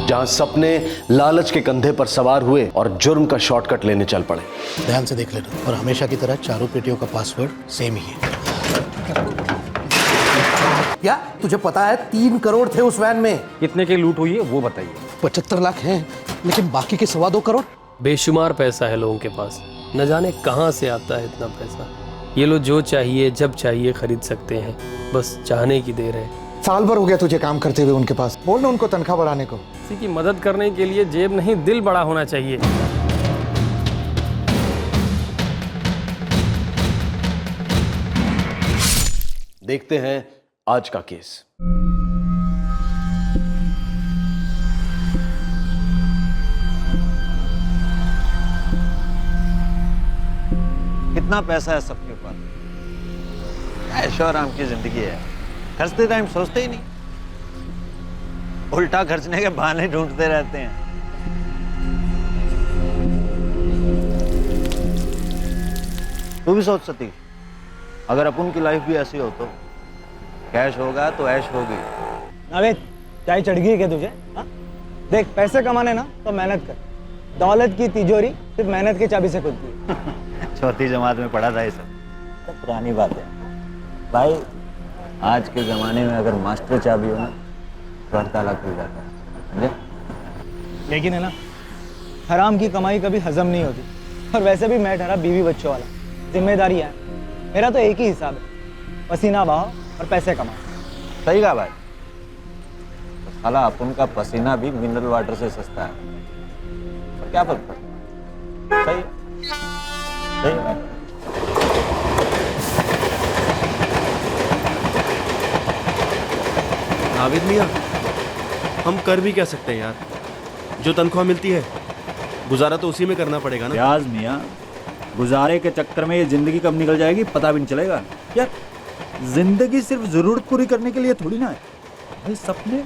जहां सपने लालच के कंधे पर सवार हुए और जुर्म का शॉर्टकट लेने चल पड़े। ध्यान से देख लेना और हमेशा की तरह चारों पेटियों का पासवर्ड सेम ही है। क्या तुझे पता है 3 करोड़ थे उस वैन में? कितने की लूट हुई है वो बताइए। 75 लाख हैं, लेकिन बाकी के 2.25 करोड़। बेशुमार पैसा है लोगों के पास, न जाने कहां से आता है इतना पैसा। ये लोग जो चाहिए जब चाहिए खरीद सकते हैं, बस चाहने की देर है। साल भर हो गया तुझे काम करते हुए उनके पास, बोल ना उनको तनख्वाह बढ़ाने को। किसी की मदद करने के लिए जेब नहीं दिल बड़ा होना चाहिए। देखते हैं आज का केस। कितना पैसा है सबके पास, ऐशो आराम की जिंदगी है। खर्चते टाइम सोचते ही नहीं, उल्टा खर्चने के बहाने ढूंढते रहते हैं। तू भी सोच सती, अगर अपन की लाइफ भी ऐसी हो तो कैश होगा तो ऐश होगी। अबे चाय चढ़ गई क्या तुझे? हा? देख, पैसे कमाने ना तो मेहनत कर। दौलत की तिजोरी सिर्फ मेहनत की चाबी से खुलती है। चौथी जमात में पढ़ा था ये सब, तो पुरानी बात है भाई। आज के जमाने में अगर मास्टर चाबी हो ना तो हर ताला खुल जाता है, समझे? लेकिन है ना, हराम की कमाई कभी हजम नहीं होती। और वैसे भी मैं ठहरा बीवी बच्चों वाला, जिम्मेदारी है। मेरा तो एक ही हिसाब है, पसीना बहाओ और पैसे कमाओ। सही कहा भाई। तो साला अपन का पसीना भी मिनरल वाटर से सस्ता है, तो क्या फर्क पड़ता है? सही है, सही है। नाविद मियाँ, हम कर भी क्या सकते हैं यार? जो तनख्वाह मिलती है गुजारा तो उसी में करना पड़ेगा ना। प्याज मियाँ, गुजारे के चक्कर में ये जिंदगी कब निकल जाएगी पता भी नहीं चलेगा यार। जिंदगी सिर्फ जरूरत पूरी करने के लिए थोड़ी ना है भाई। सपने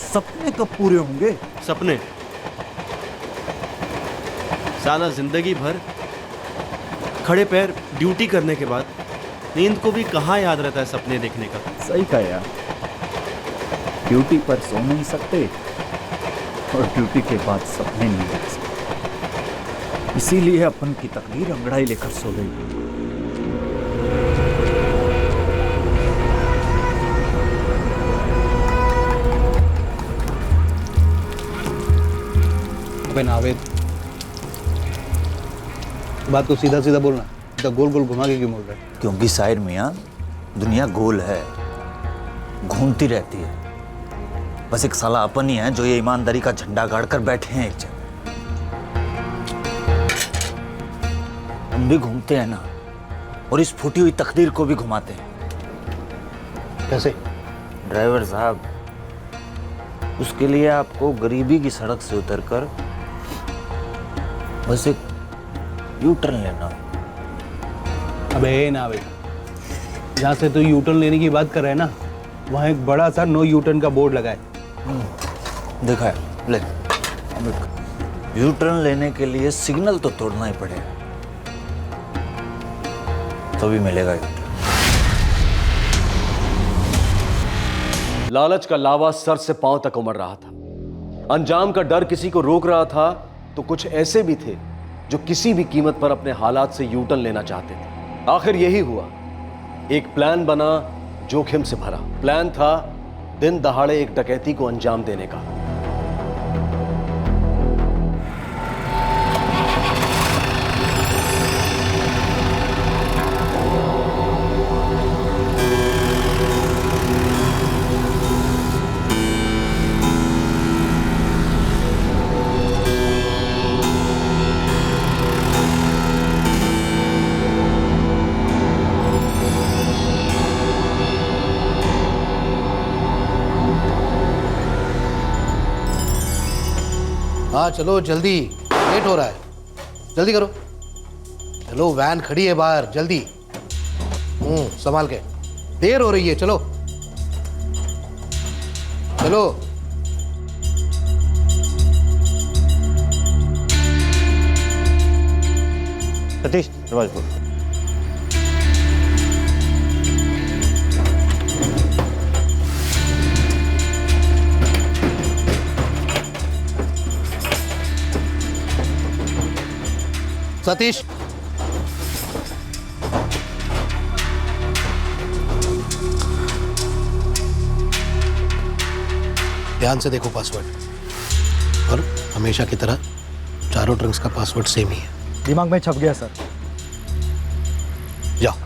सपने कब पूरे होंगे? सपने साला जिंदगी भर खड़े पैर ड्यूटी करने के बाद नींद को भी कहाँ याद रहता है सपने देखने का। सही कहा यार, ड्यूटी पर सो नहीं सकते और ड्यूटी के बाद सपने नहीं देख सकते। इसीलिए अपन की तकदीर अंगड़ाई लेकर सो गई। अबे नावेद, बात को सीधा सीधा बोलना, इतना गोल गोल घुमा के क्यों बोल रहा है? क्योंकि शायर मियाँ, दुनिया गोल है, घूमती रहती है। बस एक साला अपन ही है जो ये ईमानदारी का झंडा गाड़कर बैठे हैं एक जगह। हम भी घूमते हैं ना, और इस फूटी हुई तकदीर को भी घुमाते हैं। कैसे? ड्राइवर साहब, उसके लिए आपको गरीबी की सड़क से उतरकर बस एक यू टर्न लेना। अबे नावेद, जहाँ से तू यू टर्न लेने की बात कर रहा है ना, वहाँ एक बड़ा सा नो यू टर्न का बोर्ड लगा है। देखा है, ले यू टर्न लेने के लिए सिग्नल तो तोड़ना ही पड़ेगा, तभी मिलेगा यू टर्न। लालच का लावा सर से पांव तक उमड़ रहा था। अंजाम का डर किसी को रोक रहा था, तो कुछ ऐसे भी थे जो किसी भी कीमत पर अपने हालात से यू टर्न लेना चाहते थे। आखिर यही हुआ। एक प्लान बना, जोखिम से भरा। प्लान था दिन दहाड़े एक डकैती को अंजाम देने का। हाँ चलो जल्दी, लेट हो रहा है, जल्दी करो। चलो वैन खड़ी है बाहर, जल्दी। संभाल के, देर हो रही है, चलो चलो। सतीश, दरवाजा खोल। सतीश, ध्यान से देखो पासवर्ड, और हमेशा की तरह चारों ट्रंक्स का पासवर्ड सेम ही है। दिमाग में छप गया सर। जाओ।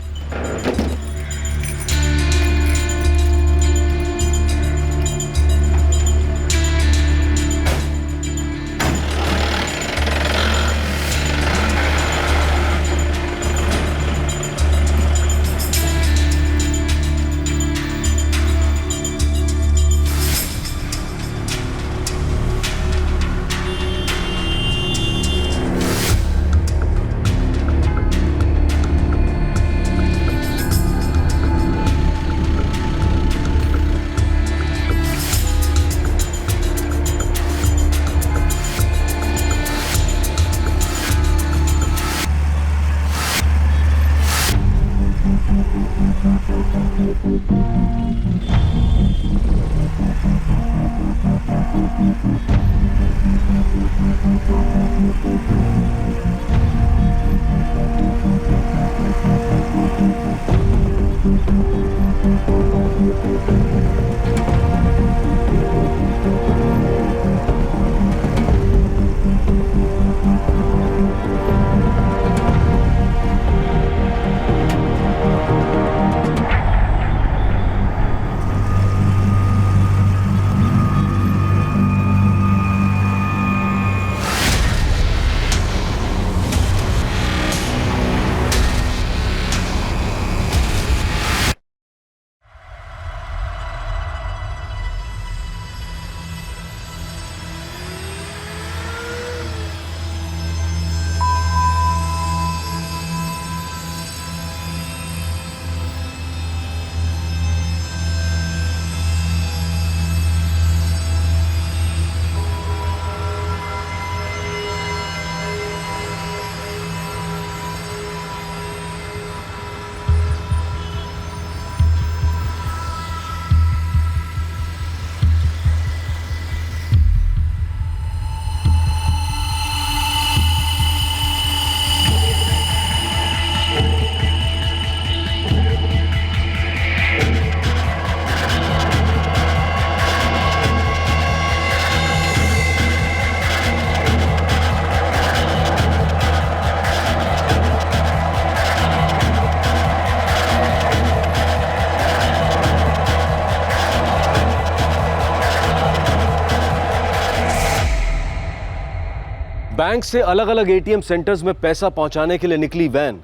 बैंक से अलग अलग एटीएम सेंटर्स में पैसा पहुंचाने के लिए निकली वैन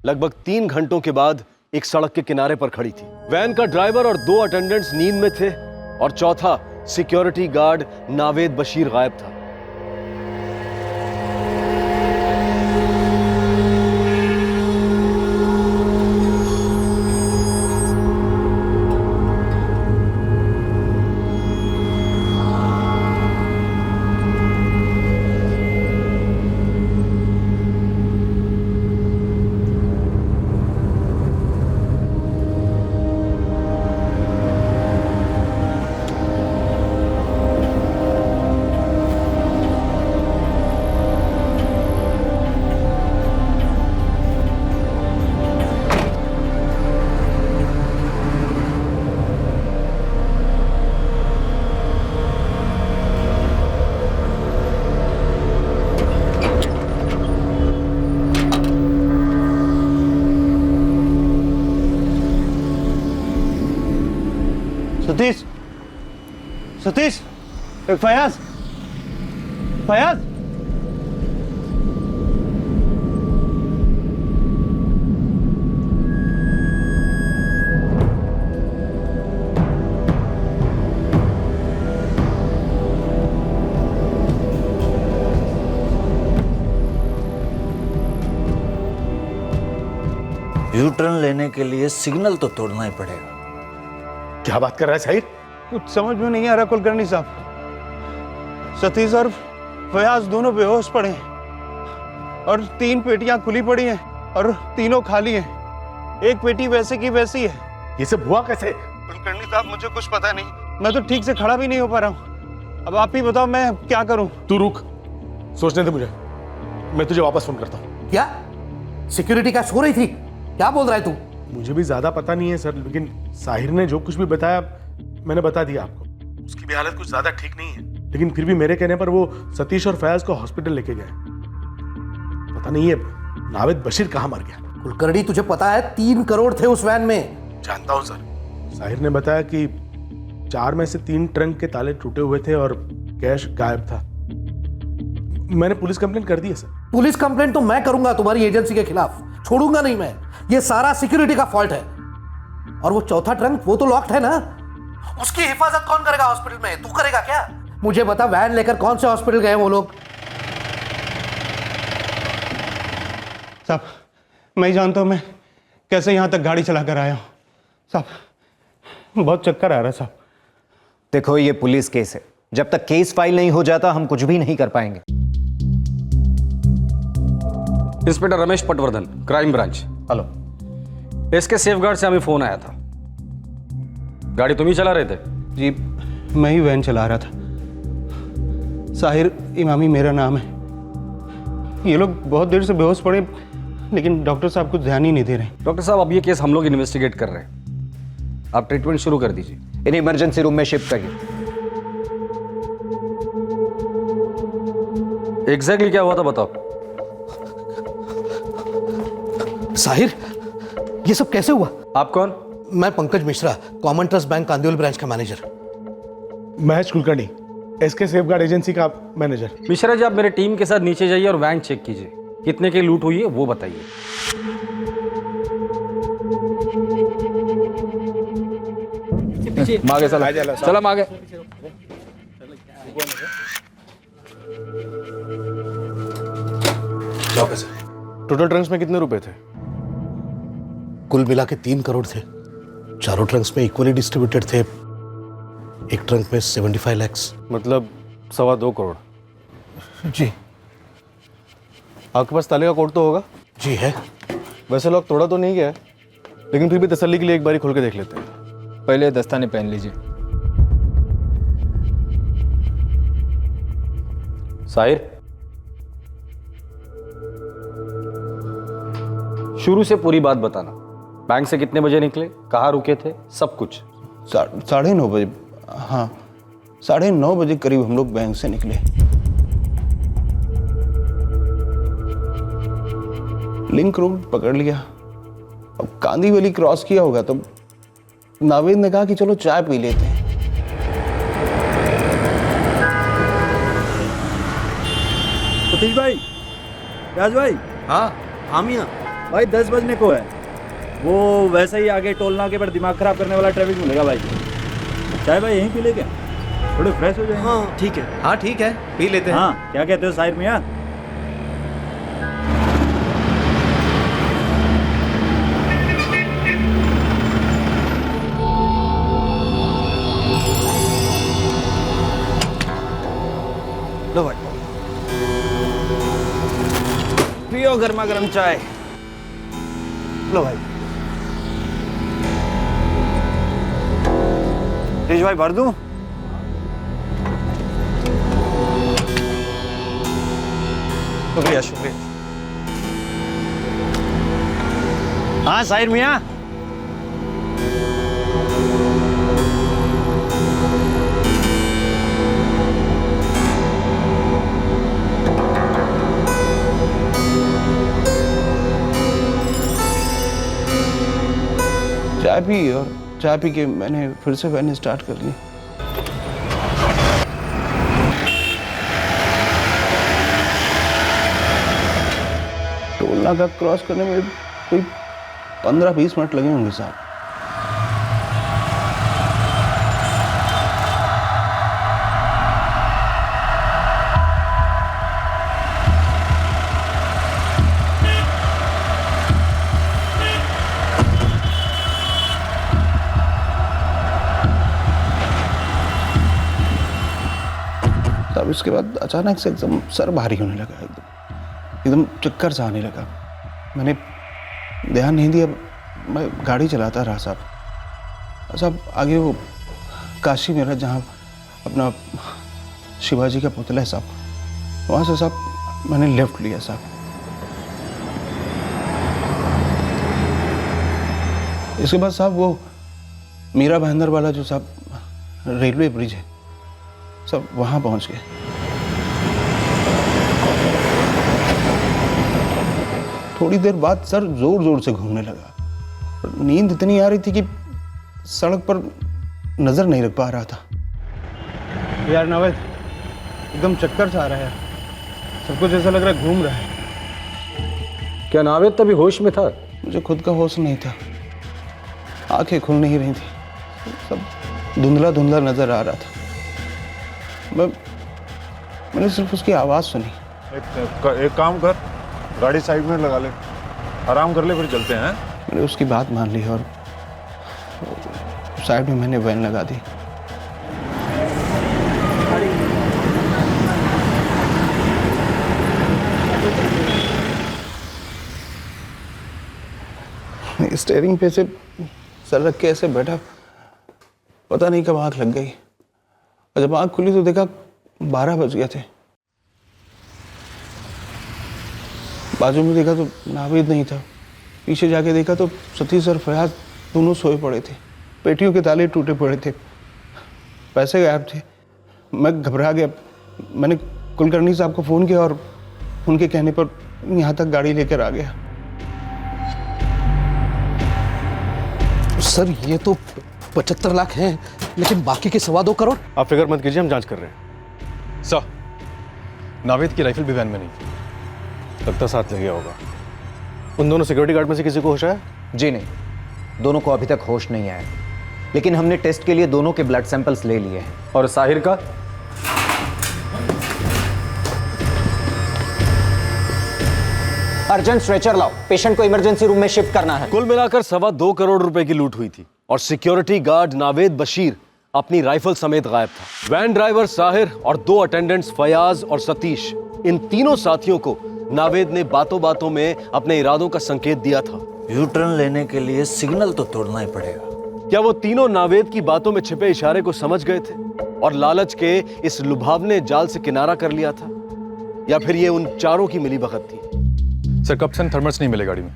लगभग 3 घंटों के बाद एक सड़क के किनारे पर खड़ी थी। वैन का ड्राइवर और 2 अटेंडेंट्स नींद में थे और चौथा सिक्योरिटी गार्ड नावेद बशीर गायब था। सतीश, सतीश, फयाज, फयाज, यू टर्न लेने के लिए सिग्नल तो तोड़ना ही पड़ेगा। क्या बात कर रहा है साहिर? कुछ समझ में नहीं आ रहा कुलकर्णी साहब। सतीश और फयाज दोनों बेहोश पड़े हैं और 3 पेटियां खुली पड़ी हैं और तीनों खाली हैं। एक पेटी वैसे की वैसी है। ये सब हुआ कैसे? कुलकर्णी साहब मुझे कुछ पता नहीं, मैं तो ठीक से खड़ा भी नहीं हो पा रहा हूँ। अब आप ही बताओ मैं क्या करूँ। तू रुक, सोचने दे मुझे, मैं तुझे वापस फोन करता हूँ। क्या सिक्योरिटी का सो रही थी? क्या बोल रहा है तू? मुझे भी ज्यादा पता नहीं है सर, लेकिन साहिर ने जो कुछ भी बताया मैंने बता दिया आपको। उसकी भी हालत कुछ ज्यादा ठीक नहीं है, लेकिन फिर भी मेरे कहने पर वो सतीश और फयाज को हॉस्पिटल लेके गए। पता नहीं है नावेद बशीर कहाँ मर गया। कुलकर्णी, तुझे पता है 3 करोड़ थे उस वैन में। जानता हूँ सर। साहिर ने बताया कि 4 में से 3 ट्रंक के ताले टूटे हुए थे और कैश गायब था। मैंने पुलिस कंप्लेंट कर दी है सर। पुलिस कंप्लेंट तो मैं करूंगा तुम्हारी एजेंसी के खिलाफ, छोड़ूंगा नहीं मैं। ये सारा सिक्योरिटी का फॉल्ट है। और वो चौथा ट्रंक, वो तो लॉक्ड है ना, उसकी हिफाजत कौन करेगा हॉस्पिटल में? तू करेगा क्या? मुझे बता, वैन लेकर कौन से हॉस्पिटल गए वो लोग? साहब, मैं ही जानता हूं मैं कैसे यहां तक गाड़ी चला कर आया हूं। साहब, बहुत चक्कर आ रहा है साहब। देखो, ये पुलिस केस है, जब तक केस फाइल नहीं हो जाता हम कुछ भी नहीं कर पाएंगे। Inspector Ramesh Patwardhan, crime branch. Hello. इसके सेफगार्ड से हमें फोन आया था। गाड़ी तुम ही चला रहे थे? जी, मैं ही वैन चला रहा था। साहिर इमामी मेरा नाम है। ये लोग बहुत देर से बेहोश पड़े, लेकिन डॉक्टर साहब कुछ ध्यान ही नहीं दे रहे। डॉक्टर साहब, अब ये केस हम लोग इन्वेस्टिगेट कर रहे हैं, आप ट्रीटमेंट शुरू कर दीजिए। इन्हें इमरजेंसी रूम में शिफ्ट करिए। एग्जैक्टली क्या हुआ था बताओ। साहिर, ये सब कैसे हुआ? आप कौन? मैं Pankaj Mishra, common trust bank Kandivali branch का manager. Mahesh Kulkarni, SK safeguard agency का मैनेजर। मिश्रा जी, आप मेरे टीम के साथ नीचे जाइए और वैन चेक कीजिए, कितने की लूट हुई है वो बताइए। मागे चला चला मागे। टोटल ट्रंक्स में कितने रुपए थे? कुल मिला के 3 करोड़ थे। चारों ट्रंक्स में इक्वली डिस्ट्रीब्यूटेड थे। एक ट्रंक में 75 लाख। मतलब 2.25 करोड़। जी। आपके पास ताले का कोड तो होगा? जी है। वैसे लॉक तोड़ा तो नहीं गया है, लेकिन फिर भी तसल्ली के लिए एक बारी खोल के देख लेते हैं। पहले दस्ताने पहन लीजिए। साहिर, शुरू से पूरी बात बताना। बैंक से कितने बजे निकले, कहाँ रुके थे, सब कुछ। 9:30 बजे। हाँ, 9:30 बजे करीब हम लोग बैंक से निकले। लिंक रोड पकड़ लिया। अब कांदीवली क्रॉस किया होगा तो नावेद ने कहा कि चलो चाय पी लेते हैं। सतीश भाई, राज भाई। हाँ हाँ मियाँ। भाई 10 बजने को है। वो वैसे ही आगे टोल नाके पर दिमाग खराब करने वाला ट्रैफिक मिलेगा भाई। चाय भाई यहीं पी ले क्या? थोड़े फ्रेश हो जाएंगे। हाँ ठीक है। हाँ ठीक है, पी लेते हैं। हाँ, क्या कहते हो साहिर मियाँ? लो भाई, पियो गर्मा गर्म चाय। लो भाई। तेज भाई, भर दूं? शुक्रिया शुक्रिया। हाँ साहिर मियाँ। चाय पी और चाय पी के मैंने फिर से वैन स्टार्ट कर ली। टोल नाका क्रॉस करने में कोई 15-20 मिनट लगे होंगे साहब। तब इसके बाद अचानक से एकदम सर भारी होने लगा, एकदम चक्कर सा आने लगा। मैंने ध्यान नहीं दिया, मैं गाड़ी चलाता रहा साहब। आगे वो काशी मेरा जहाँ अपना शिवाजी का पुतला है साहब, वहाँ से साहब मैंने लेफ्ट लिया साहब। इसके बाद साहब वो मीरा भाईंदर वाला जो साहब रेलवे ब्रिज है, सब वहाँ पहुँच गए। थोड़ी देर बाद सर जोर जोर से घूमने लगा। नींद इतनी आ रही थी कि सड़क पर नजर नहीं रख पा रहा था। यार नावेद, एकदम चक्कर सा आ रहा है, सब कुछ ऐसा लग रहा है घूम रहा है। क्या नावेद तभी होश में था? मुझे खुद का होश नहीं था, आंखें खुल नहीं रही थी, सब धुंधला धुंधला नजर आ रहा था। मैंने सिर्फ उसकी आवाज सुनी। एक काम कर, गाड़ी साइड में लगा ले, आराम कर ले, फिर चलते हैं। मैंने उसकी बात मान ली और साइड में मैंने वैन लगा दी। स्टीयरिंग पे से सर रख के ऐसे बैठा, पता नहीं कब आंख लग गई, और जब आंख खुली तो देखा 12 बज गए थे। बाजू में देखा तो नावेद नहीं था, पीछे जाके देखा तो सतीश और फयाज दोनों सोए पड़े थे, पेटियों के ताले टूटे पड़े थे, पैसे गायब थे। मैं घबरा गया, मैंने कुलकर्णी साहब को फ़ोन किया और उनके कहने पर यहाँ तक गाड़ी लेकर आ गया। सर ये तो 75 लाख हैं, लेकिन बाकी के 2.25 करोड़। आप फिक्र मत कीजिए, हम जांच कर रहे हैं। सर, नावेद की राइफल भी वैन में नहीं थी। लगता साथ ले गया होगा। उन दोनों सिक्योरिटी गार्ड में से किसी को होश आया? जी नहीं, दोनों को अभी तक होश नहीं आया, लेकिन हमने टेस्ट के लिए दोनों के ब्लड सैंपल्स ले लिए हैं। और साहिर का? अर्जेंट स्ट्रेचर लाओ, पेशेंट को इमरजेंसी रूम में शिफ्ट करना है। कुल मिलाकर 2.25 करोड़ रुपए की लूट हुई थी और सिक्योरिटी गार्ड नावेद बशीर अपनी राइफल समेत गायब था। वैन ड्राइवर साहिर और 2 अटेंडेंट्स फयाज और सतीश, इन तीनों साथियों को नावेद ने बातों बातों में अपने इरादों का संकेत दिया था। यू टर्न लेने के लिए सिग्नल तो तोड़ना ही पड़ेगा। क्या वो तीनों नावेद की बातों में छिपे इशारे को समझ गए थे और लालच के इस लुभावने जाल से किनारा कर लिया था, या फिर ये उन चारों की मिलीभगत थी? सर, कब से थर्मस नहीं मिले गाड़ी में।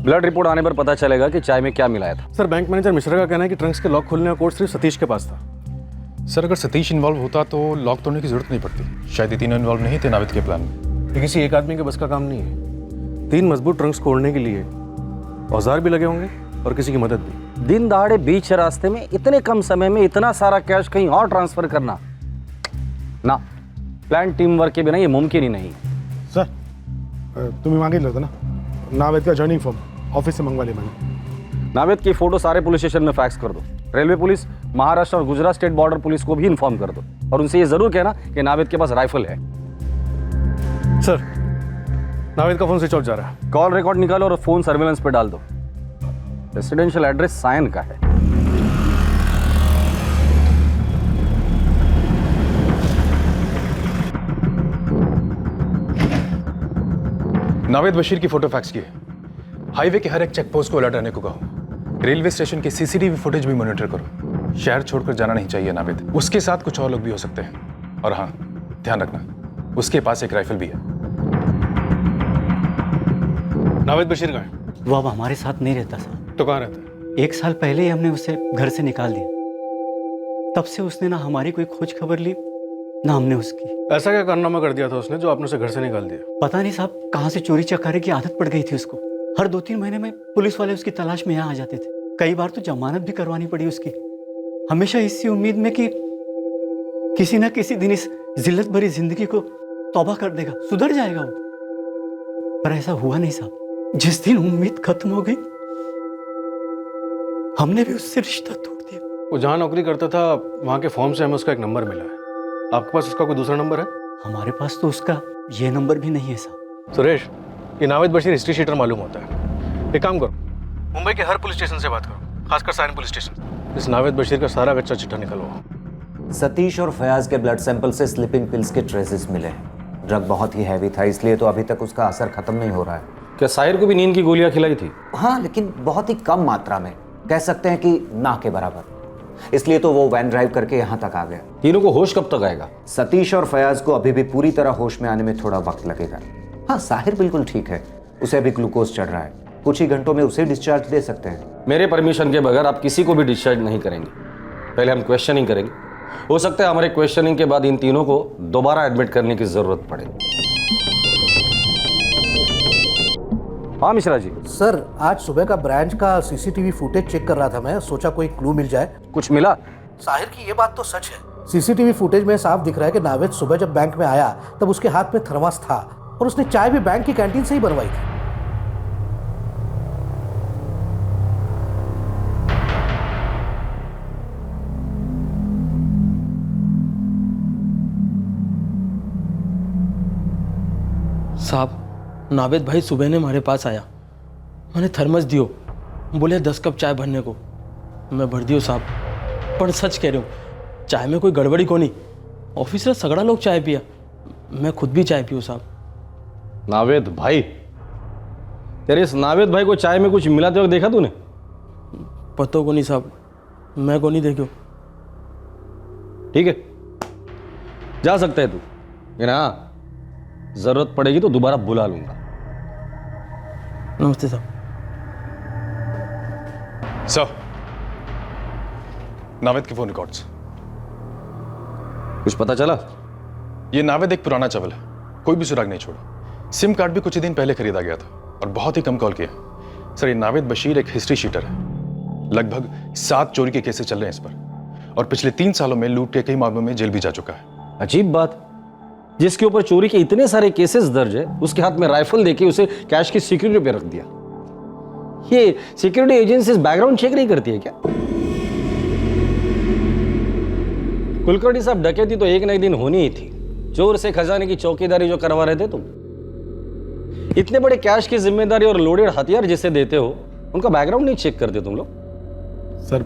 ब्लड रिपोर्ट आने पर पता चलेगा कि चाय में क्या मिलाया था। सर, बैंक मैनेजर मिश्रा का कहना है कि ट्रंक्स के लॉक खोलने का कोड सिर्फ सतीश के पास था। सर, अगर सतीश इन्वॉल्व होता तो लॉक तोड़ने की जरूरत नहीं पड़ती। शायद ये तीनों इन्वॉल्व नहीं थे नावेद के प्लान में। ये किसी एक आदमी के बस का काम नहीं है। 3 मजबूत ट्रंक्स खोलने के लिए औजार भी लगे होंगे और किसी की मदद भी। दिन दहाड़े बीच रास्ते में इतने कम समय में इतना सारा कैश कहीं और ट्रांसफर करना ना, प्लान टीम वर्क के बिना ये मुमकिन ही नहीं। सर, तुम्हें मांगितलं होतं ना नावेद का जॉइनिंग फॉर्म, ऑफिस से मंगवा लिया मैंने। नावेद की फोटो सारे पुलिस स्टेशन में फैक्स कर दो। रेलवे पुलिस, महाराष्ट्र और गुजरात स्टेट बॉर्डर पुलिस को भी इन्फॉर्म कर दो और उनसे ये जरूर कहना कि नावेद के पास राइफल है। सर, नावेद का फोन स्विच ऑफ जा रहा है। कॉल रिकॉर्ड निकालो और फोन सर्विलेंस पे डाल दो। रेसिडेंशियल एड्रेस सायन का है। नावेद बशीर की फोटो फैक्स की है। हाईवे के हर एक चेक पोस्ट को अलर्ट रहने को कहो। रेलवे स्टेशन के सीसीटीवी फुटेज भी मॉनिटर करो। शहर छोड़कर जाना नहीं चाहिए नावेद। उसके साथ कुछ और लोग भी हो सकते हैं। और हाँ, ध्यान रखना, उसके पास एक राइफल भी है। नावेद बशीर कहाँ है? वो अब हमारे साथ नहीं रहता सर। तो कहाँ रहता है? 1 साल पहले ही हमने उसे घर से निकाल दिया। तब से उसने ना हमारी कोई खोज खबर ली, ना हमने उसकी। ऐसा क्या कारनामा कर दिया था उसने जो आपने उसे घर से निकाल दिया? पता नहीं साहब, कहाँ से चोरी चकारी की आदत पड़ गई थी उसको। हर 2-3 महीने में पुलिस वाले उसकी तलाश में यहाँ आ जाते थे। कई बार तो जमानत भी करवानी पड़ी उसकी, हमेशा इसी उम्मीद में कि किसी ना किसी दिन इस जिल्लत भरी जिंदगी को तौबा कर देगा, सुधर जाएगा वो। पर ऐसा हुआ नहीं साहब। जिस दिन उम्मीद खत्म हो गई, हमने भी उससे रिश्ता तोड़ दिया। वो जहाँ नौकरी करता था वहाँ के फॉर्म से हमें उसका एक नंबर मिला है। आपके पास उसका कोई दूसरा नंबर है? हमारे पास तो उसका ये नंबर भी नहीं है साहब। सुरेश, ये नावेद बशीर हिस्ट्री शीटर मालूम होता है। एक काम करो, मुंबई के हर पुलिस स्टेशन से बात करो, खासकर सायन पुलिस स्टेशन। इस नावेद बशीर का सारा कच्चा चिट्ठा निकलवाओ। सतीश और फयाज के ब्लड सैंपल से स्लीपिंग पिल्स के ट्रेसेस मिले हैं। ड्रग बहुत ही हैवी था, इसलिए तो अभी तक उसका असर खत्म नहीं हो रहा है। क्या साहिर को भी नींद की गोलियां खिलाई थी? हाँ, लेकिन बहुत ही कम मात्रा में, कह सकते हैं कि ना के बराबर। इसलिए तो वो वैन ड्राइव करके यहाँ तक आ गया। तीनों को होश कब तक आएगा? सतीश और फयाज को अभी भी पूरी तरह होश में आने में थोड़ा वक्त लगेगा। हाँ, साहिर बिल्कुल ठीक है, उसे अभी ग्लूकोज चढ़ रहा है, कुछ ही घंटों में उसे डिस्चार्ज दे सकते हैं। मेरे परमिशन के बगैर आप किसी को भी डिस्चार्ज नहीं करेंगे। पहले हम क्वेश्चनिंग करेंगे। हो सकता है हमारे क्वेश्चनिंग के बाद इन तीनों को दोबारा एडमिट करने की जरूरत पड़े। हाँ मिश्रा जी। सर, आज सुबह का ब्रांच का सीसीटीवी फुटेज चेक कर रहा था मैं, सोचा कोई क्लू मिल जाए। कुछ मिला? साहिर की ये बात तो सच है। सीसीटीवी फुटेज में साफ दिख रहा है कि नावेद सुबह जब बैंक में आया तब उसके हाथ में थर्मास था और उसने चाय भी बैंक की कैंटीन से ही बनवाई थी। साहब, नावेद भाई सुबह ने हमारे पास आया, मैंने थर्मस दियो, बोले 10 कप चाय भरने को, मैं भर दियो साहब। पर सच कह रहे हो, चाय में कोई गड़बड़ी को नहीं। ऑफिस में सगड़ा लोग चाय पिया, मैं खुद भी चाय पियो साहब। नावेद भाई? तेरे इस नावेद भाई को चाय में कुछ मिलाते वक्त देखा तूने? पता को नहीं साहब, मैं को नहीं देखो। ठीक है, जा सकता है तू, लेकिन हाँ, जरूरत पड़ेगी तो दोबारा बुला लूंगा। नमस्ते साहब। सर, नावेद के फोन रिकॉर्ड्स। कुछ पता चला? ये नावेद एक पुराना चावल है, कोई भी सुराग नहीं छोड़ा। सिम कार्ड भी कुछ ही दिन पहले खरीदा गया था और बहुत ही कम कॉल किया। सर, ये नावेद बशीर एक हिस्ट्री शीटर है। लगभग 7 चोरी के केसेस चल रहे हैं इस पर और पिछले 3 सालों में लूट के कई मामलों में जेल भी जा चुका है। अजीब बात, जिसके ऊपर चोरी के इतने सारे केसेस दर्ज है, उसके हाथ में राइफल देके उसे कैश की सिक्योरिटी पे रख दिया। ये सिक्योरिटी एजेंसीज बैकग्राउंड चेक नहीं करती है क्या? कुलकर्णी साहब, डकैती तो एक न एक दिन होनी ही थी। चोर से खजाने की चौकीदारी जो करवा रहे थे तुम, इतने बड़े कैश की जिम्मेदारी और लोडेड हथियार जिसे देते हो, उनका बैकग्राउंड नहीं चेक करते तुम लोग? सर,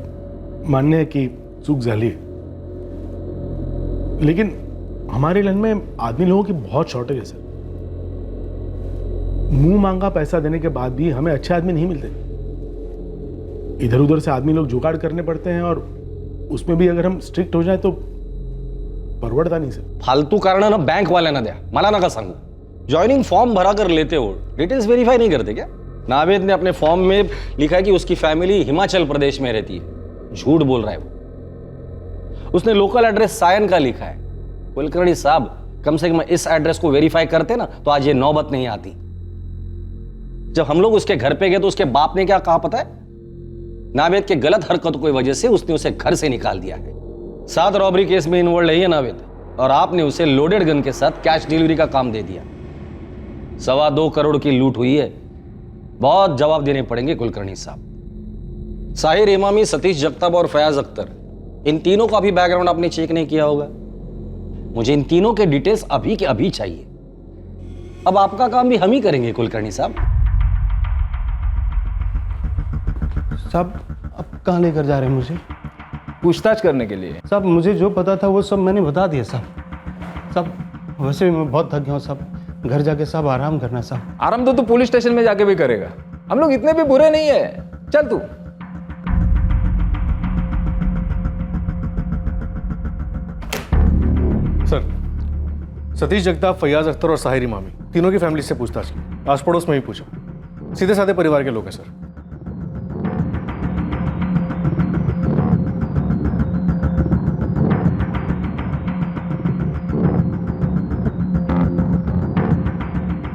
मानने है कि चूक जाली है, लेकिन हमारे लाइन में आदमी लोगों की बहुत शॉर्टेज है सर। मुंह मांगा पैसा देने के बाद भी हमें अच्छे आदमी नहीं मिलते। इधर उधर से आदमी लोग जुगाड़ करने पड़ते हैं और उसमें भी अगर हम स्ट्रिक्ट हो जाए तो परवड़ता नहीं सर। फालतू कारण ना बैंक वाल्यांना द्या, मला नका सांगू। ज्वाइनिंग फॉर्म भरा कर लेते हो, डिटेल्स वेरीफाई नहीं करते क्या? नावेद ने अपने फॉर्म में लिखा है कि उसकी फैमिली हिमाचल प्रदेश में रहती है। झूठ बोल रहा है वो। उसने लोकल एड्रेस सायन का लिखा है। कुलकर्णी साहब, कम से कम इस एड्रेस को वेरीफाई करते ना तो आज ये नौबत नहीं आती। जब हम लोग उसके घर पे गए तो उसके बाप ने क्या कहा पता है? नावेद के गलत हरकतों की वजह से उसने उसे घर से निकाल दिया है। 7 रॉबरी केस में इन्वॉल्व है ये नावेद, और आपने उसे लोडेड गन के साथ कैश डिलीवरी का काम दे दिया। 2.25 करोड़ की लूट हुई है। बहुत जवाब देने पड़ेंगे कुलकर्णी साहब। साहिर इमामी, सतीश जगताप और फयाज अख्तर, इन तीनों का भी बैकग्राउंड आपने चेक नहीं किया होगा। मुझे इन तीनों के डिटेल्स अभी के अभी चाहिए। अब आपका काम भी हम ही करेंगे कुलकर्णी साहब। साहब, अब कहाँ लेकर जा रहे हैं मुझे? पूछताछ करने के लिए। साहब, मुझे जो पता था वो सब मैंने बता दिया साहब। साहब, वैसे भी मैं बहुत थक गया हूँ साहब। घर जाके साहब आराम करना साहब। आराम तो तू पुलिस स्टेशन में जाके भी करेगा। हम लोग इतने भी बुरे नहीं है। चल तू। सर, सतीश जगताप, फैयाज अख्तर और साहिर इमामी तीनों की फैमिली से पूछताछ की। आस पड़ोस में ही पूछा। सीधे साधे परिवार के लोग हैं सर।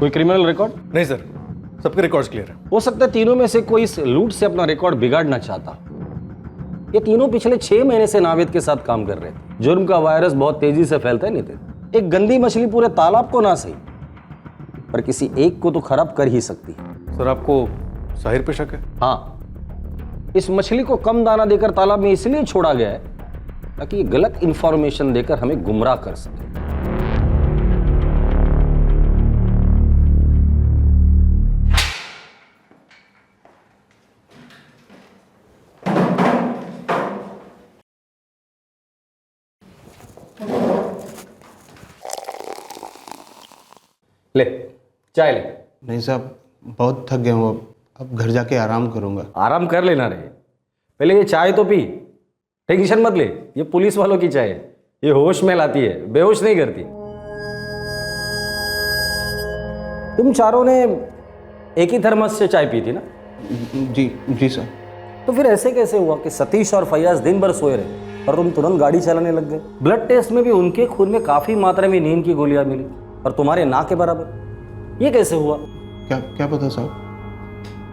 कोई क्रिमिनल रिकॉर्ड? नहीं सर, सबके रिकॉर्ड्स क्लियर है। हो सकता है तीनों में से कोई इस लूट से अपना रिकॉर्ड बिगाड़ना चाहता। ये तीनों पिछले 6 महीने से नावेद के साथ काम कर रहे थे। जुर्म का वायरस बहुत तेजी से फैलता है नितिन। एक गंदी मछली पूरे तालाब को ना सही, पर किसी एक को तो खराब कर ही सकती है। सर, आपको साहिर पे शक है? हाँ, इस मछली को कम दाना देकर तालाब में इसलिए छोड़ा गया है ताकि ये गलत इंफॉर्मेशन देकर हमें गुमराह कर सके। ले चाय ले। नहीं साहब, बहुत थक गया हूँ। अब घर जाके आराम करूँगा। आराम कर लेना रे, पहले ये चाय तो पी। टेंशन मत ले, ये पुलिस वालों की चाय है। ये होश में लाती है, बेहोश नहीं करती। तुम चारों ने एक ही थर्मस से चाय पी थी ना? जी जी सर। तो फिर ऐसे कैसे हुआ कि सतीश और फैयाज दिन भर सोए रहे और तुम तुरंत गाड़ी चलाने लग गए? ब्लड टेस्ट में भी उनके खून में काफी मात्रा में नींद की गोलियां मिली और तुम्हारे ना के बराबर। ये कैसे हुआ? क्या क्या पता साहब?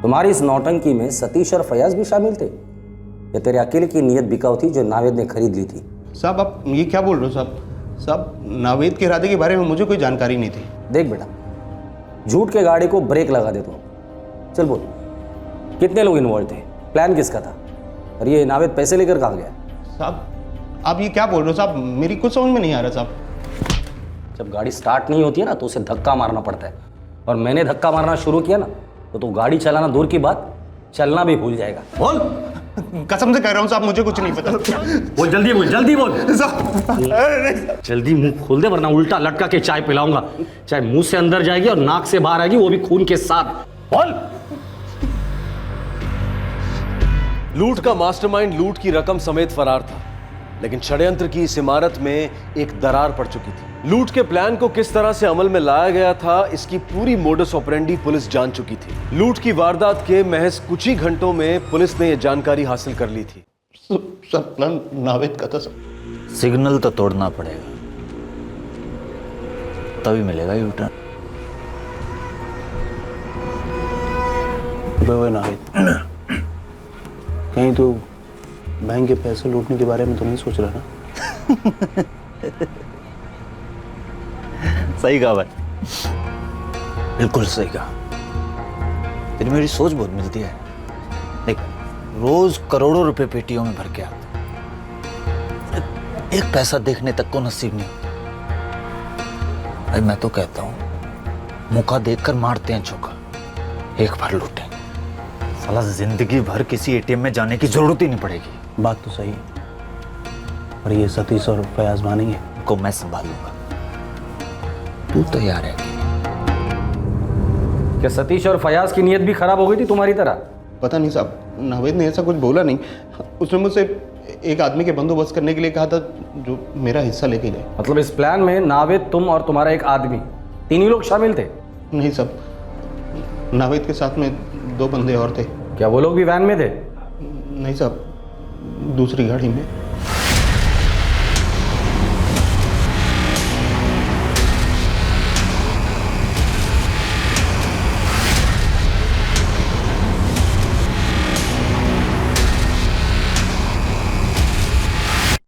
तुम्हारी इस नौटंकी में सतीश और फैयाज भी शामिल थे या तेरे अकेले की नीयत बिकाऊ थी जो नावेद ने खरीद ली थी? साहब आप ये क्या बोल रहे हो साहब? साहब नावेद के इरादे के बारे में मुझे कोई जानकारी नहीं थी। देख बेटा, झूठ के गाड़ी को ब्रेक लगा दे तू। चल बोल, कितने लोग इन्वॉल्व थे? प्लान किसका था? और ये नावेद पैसे लेकर कहाँ गया? साहब आप ये क्या बोल रहे हो साहब? मेरी कुछ समझ में नहीं आ रहा साहब। जब गाड़ी स्टार्ट नहीं होती है ना तो उसे धक्का मारना पड़ता है, और मैंने धक्का मारना शुरू किया ना तो तू गाड़ी चलाना दूर की बात, चलना भी भूल जाएगा। बोल। कसम से कह रहा हूँ साहब, मुझे कुछ नहीं पता। बोल, जल्दी बोल, जल्दी बोल। जल्दी मुंह खोल दे वरना उल्टा लटका के चाय पिलाऊंगा। चाय मुंह से अंदर जाएगी और नाक से बाहर आएगी, वो भी खून के साथ। बोल। लूट का मास्टरमाइंड लूट की रकम समेत फरार था, लेकिन षड्यंत्र की इस इमारत में एक दरार पड़ चुकी थी। लूट के प्लान को किस तरह से अमल में लाया गया था, इसकी पूरी मोडस ऑपरेंडी पुलिस जान चुकी थी। लूट की वारदात के महज कुछ ही घंटों में पुलिस ने यह जानकारी हासिल कर ली थी। सर प्लान नावेद का था सर। सिग्नल तो तोड़ना पड़ेगा, तभी मिलेगा यूटर्न। नावेद कहीं तो बैंक के पैसे लूटने के बारे में तो नहीं सोच रहा ना? सही कहा भाई, बिल्कुल सही कहा। तेरी मेरी सोच बहुत मिलती है। देख, रोज करोड़ों रुपए पेटियों में भर के आते, एक पैसा देखने तक को नसीब नहीं होता। भाई मैं तो कहता हूं मौका देखकर मारते हैं चौका, एक बार लूटें, साला जिंदगी भर किसी एटीएम में जाने की जरूरत ही नहीं पड़ेगी। बात तो सही है, और ये सतीश और फयाज मानेंगे? को मैं संभाल लूंगा, तू तैयार है? क्या सतीश और फयाज की नीयत भी खराब हो गई थी तुम्हारी तरह? पता नहीं साहब, नावेद ने ऐसा कुछ बोला नहीं। उसने मुझसे एक आदमी के बंदोबस्त करने के लिए कहा था जो मेरा हिस्सा लेके जाए। मतलब इस प्लान में नावेद, तुम और तुम्हारा एक आदमी, तीन ही लोग शामिल थे? नहीं साहब, नावेद के साथ में 2 बंदे और थे। क्या वो लोग भी वैन में थे? नहीं साहब, दूसरी गाड़ी में।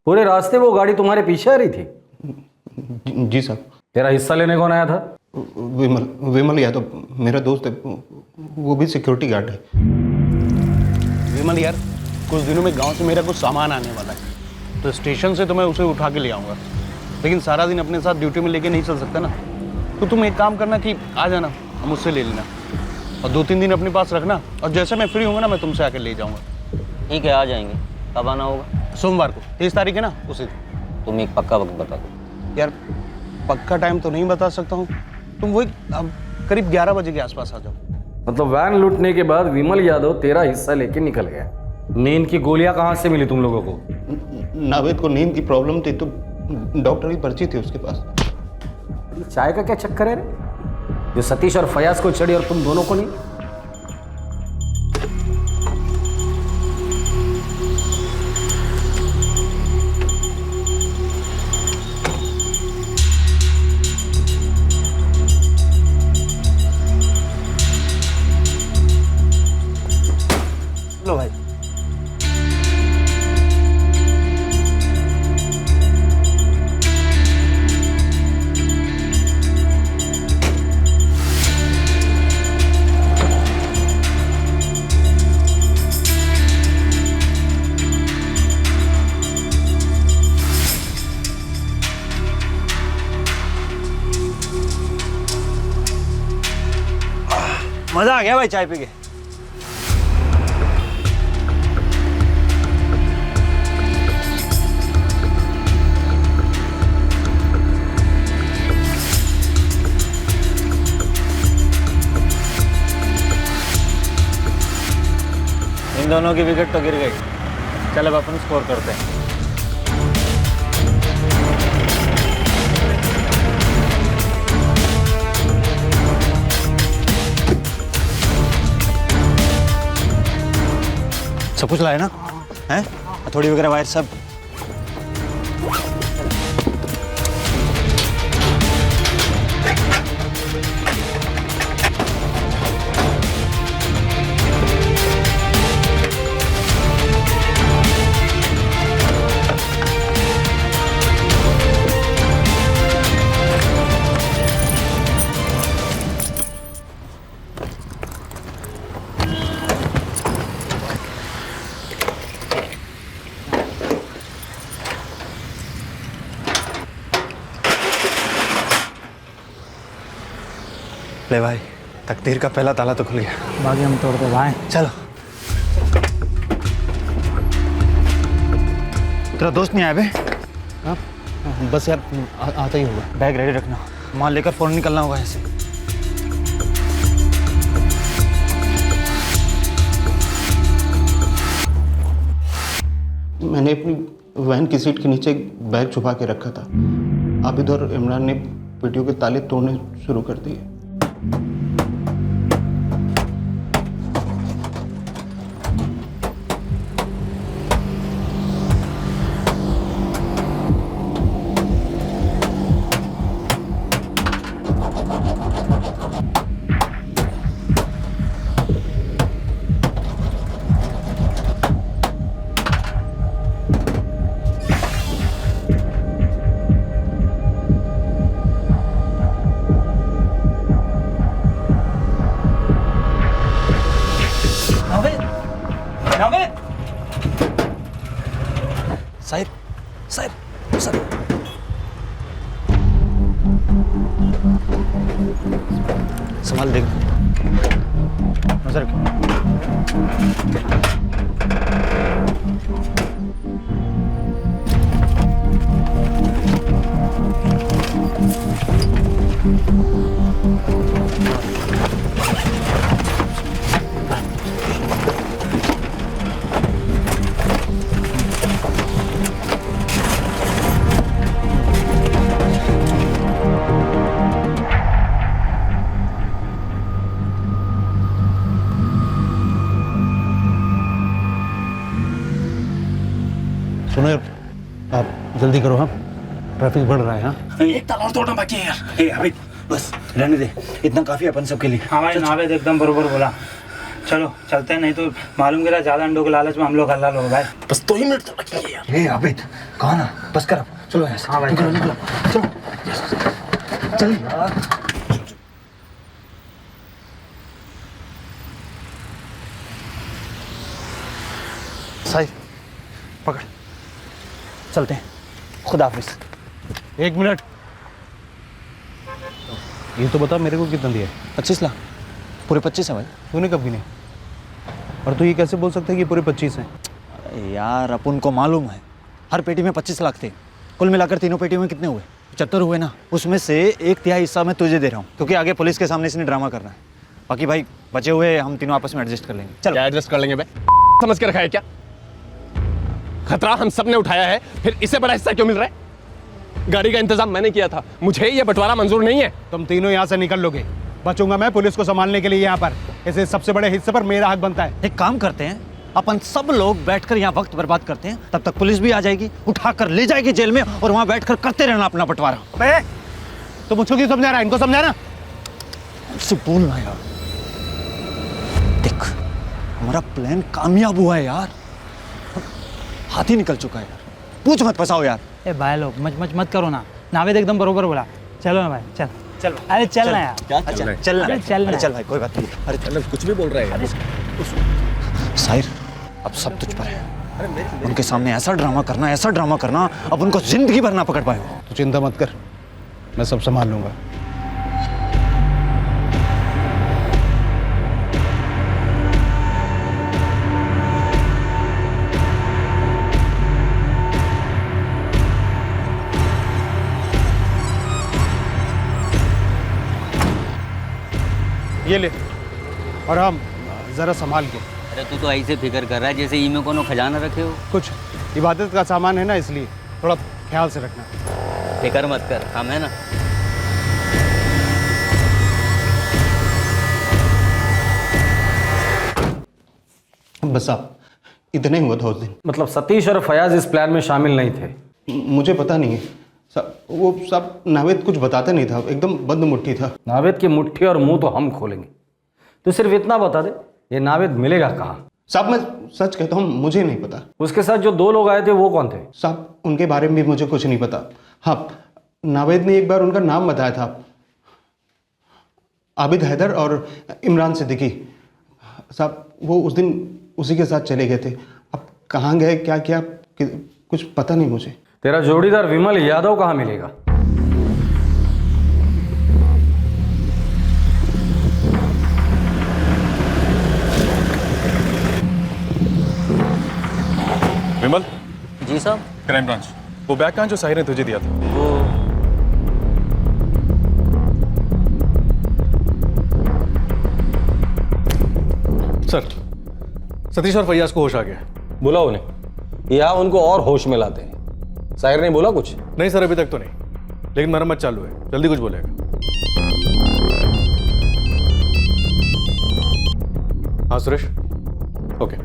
पूरे रास्ते वो गाड़ी तुम्हारे पीछे आ रही थी? जी साहब। तेरा हिस्सा लेने कौन आया था? विमल यादव मेरा दोस्त है, वो भी सिक्योरिटी गार्ड है। विमल यार, कुछ दिनों में गांव से मेरा कुछ सामान आने वाला है, तो स्टेशन से तो मैं उसे उठा के ले आऊँगा, लेकिन सारा दिन अपने साथ ड्यूटी में लेके नहीं चल सकता ना। तो तुम एक काम करना कि आ जाना, मुझसे ले लेना, और 2-3 दिन अपने पास रखना, और जैसे मैं फ्री होऊंगा ना मैं तुमसे आकर ले जाऊँगा। ठीक है, आ जाएंगे। कब आना होगा? सोमवार को, 23 तारीख है ना, उसी दिन। तुम एक पक्का वक्त बता दो। यार पक्का टाइम तो नहीं बता सकता हूँ, तुम वही करीब 11 बजे के आसपास आ जाओ। मतलब वैन लूटने के बाद विमल यादव तेरा हिस्सा लेके निकल गया। नींद की गोलियां कहाँ से मिली तुम लोगों को? नावेद को नींद की प्रॉब्लम थी तो डॉक्टर की पर्ची थी उसके पास। चाय का क्या चक्कर है रे? जो सतीश और फयाज को चढ़ी और तुम दोनों को नहीं? लो भाई। मजा आ गया भाई चाय पी के। इन दोनों की विकेट तो गिर गई, चल अब अपन स्कोर करते हैं। सब कुछ लाए ना? हैं? हथौड़ी वगैरह वायर सब? ले भाई, तकदीर का पहला ताला तो खुल गया। बाकी हम तोड़ दे भाई। चलो। तेरा दोस्त नहीं आया बे? हाँ बस यार आता ही होगा। बैग रेडी रखना, माल लेकर फौरन निकलना होगा ऐसे। मैंने अपनी वैन की सीट के नीचे एक बैग छुपा के रखा था। आबिद और इमरान ने पेटियों के ताले तोड़ने शुरू कर दिए। साहिर, साहिर, साहिर। संभाल देख, नजर सुनो यार, आप जल्दी करो। हाँ ट्रैफिक बढ़ रहा है। हाँ एक ताला और तोड़ना बाकी है यार। हे अभी बस रहने दे, इतना काफी अपन सबके लिए। हाँ भाई, नावेद एकदम बरोबर बोला। चलो चलते हैं, नहीं तो मालूम करा ज्यादा अंडों के लालच में हम लोग हल्ला लोग भाई। बस 2 ही मिनट तो लगी यार। हे अबिद, कहा ना, बस कर अब। चलो यहाँ से। हाँ भाई, निकलो निकलो, चलो चल यार। साहिर पकड़, चलते हैं। खुदा हाफिज। 1 मिनट। ये तो बता मेरे को कितना दिया है? 25 लाख। पूरे 25 है भाई। तूने कब गिने? और तू ये कैसे बोल सकता है कि पूरे 25 हैं? अरे यार, अपन को मालूम है हर पेटी में 25 लाख थे। कुल मिलाकर तीनों पेटियों में कितने हुए? 75 हुए ना। उसमें से 1/3 हिस्सा मैं तुझे दे रहा हूँ, क्योंकि आगे पुलिस के सामने इसने ड्रामा करना है। बाकी भाई बचे हुए हम तीनों आपस में एडजस्ट कर लेंगे। चलो। क्या एडजस्ट कर लेंगे बे? समझ के रखा है क्या? खतरा हम सब ने उठाया है, फिर इससे बड़ा हिस्सा क्यों मिल रहा है? गाड़ी का इंतजाम मैंने किया था, मुझे ये बंटवारा मंजूर नहीं है। तुम तीनों यहाँ से निकल लोगे, बचूंगा मैं पुलिस को संभालने के लिए यहाँ पर। इसे सबसे बड़े हिस्से पर मेरा हक बनता है। एक काम करते हैं, अपन सब लोग बैठकर यहाँ वक्त बर्बाद करते हैं, तब तक पुलिस भी आ जाएगी, उठाकर ले जाएगी जेल में, और वहाँ बैठकर करते रहना अपना बंटवारा। तो मुझको क्यों समझा रहा है? इनको समझाना। मुझसे बोलना यार। देख, हमारा प्लान कामयाब हुआ है यार, हाथ ही निकल चुका है यार। पूछ मत फंसाओ यार। ए भाई लोग मत करो ना, नावेद एकदम बरोबर बोला। चलो ना भाई, चल चल। अरे चल ना यार। क्या चल रहा है? चल चल चल भाई, कोई बात नहीं। अरे चल, कुछ भी बोल रहा है यार। साहिर, अब सब तुझ पर है। उनके सामने ऐसा ड्रामा करना, अब उनको जिंदगी भर ना पकड़ पाए। तू चिंता मत कर, मैं सब संभाल लूंगा। ये ले, और हम जरा संभाल के। अरे तू तो ऐसे फिक्र कर रहा है जैसे ई में कोनो खजाना रखे हो। कुछ इबादत का सामान है ना, इसलिए थोड़ा ख्याल से रखना। फिक्र मत कर, हम है ना। बस आप इतने हुआ था उस दिन। मतलब सतीश और फयाज इस प्लान में शामिल नहीं थे? मुझे पता नहीं है साहब, वो सब नावेद कुछ बताता नहीं था, एकदम बंद मुट्ठी था। नावेद की मुट्ठी और मुंह तो हम खोलेंगे। तो सिर्फ इतना बता दे, ये नावेद मिलेगा कहाँ? साहब मैं सच कहता हूँ, मुझे नहीं पता। उसके साथ जो 2 लोग आए थे वो कौन थे? साहब उनके बारे में भी मुझे कुछ नहीं पता। हाँ, नावेद ने एक बार उनका नाम बताया था, आबिद हैदर और इमरान सिद्दीकी। साहब वो उस दिन उसी के साथ चले गए थे। अब कहाँ गए, क्या किया, कुछ पता नहीं मुझे। तेरा जोड़ीदार विमल यादव कहाँ मिलेगा? विमल। जी साहब। Crime branch. वो बैग कहाँ जो साहिर ने तुझे दिया था? वो सर, सतीश और फैयाज को होश आ गया। बुलाओ उन्हें, यहाँ उनको और होश में लाते हैं। साहिर ने बोला कुछ? नहीं सर, अभी तक तो नहीं, लेकिन मरम्मत चालू है, जल्दी कुछ बोलेगा। हाँ सुरेश, ओके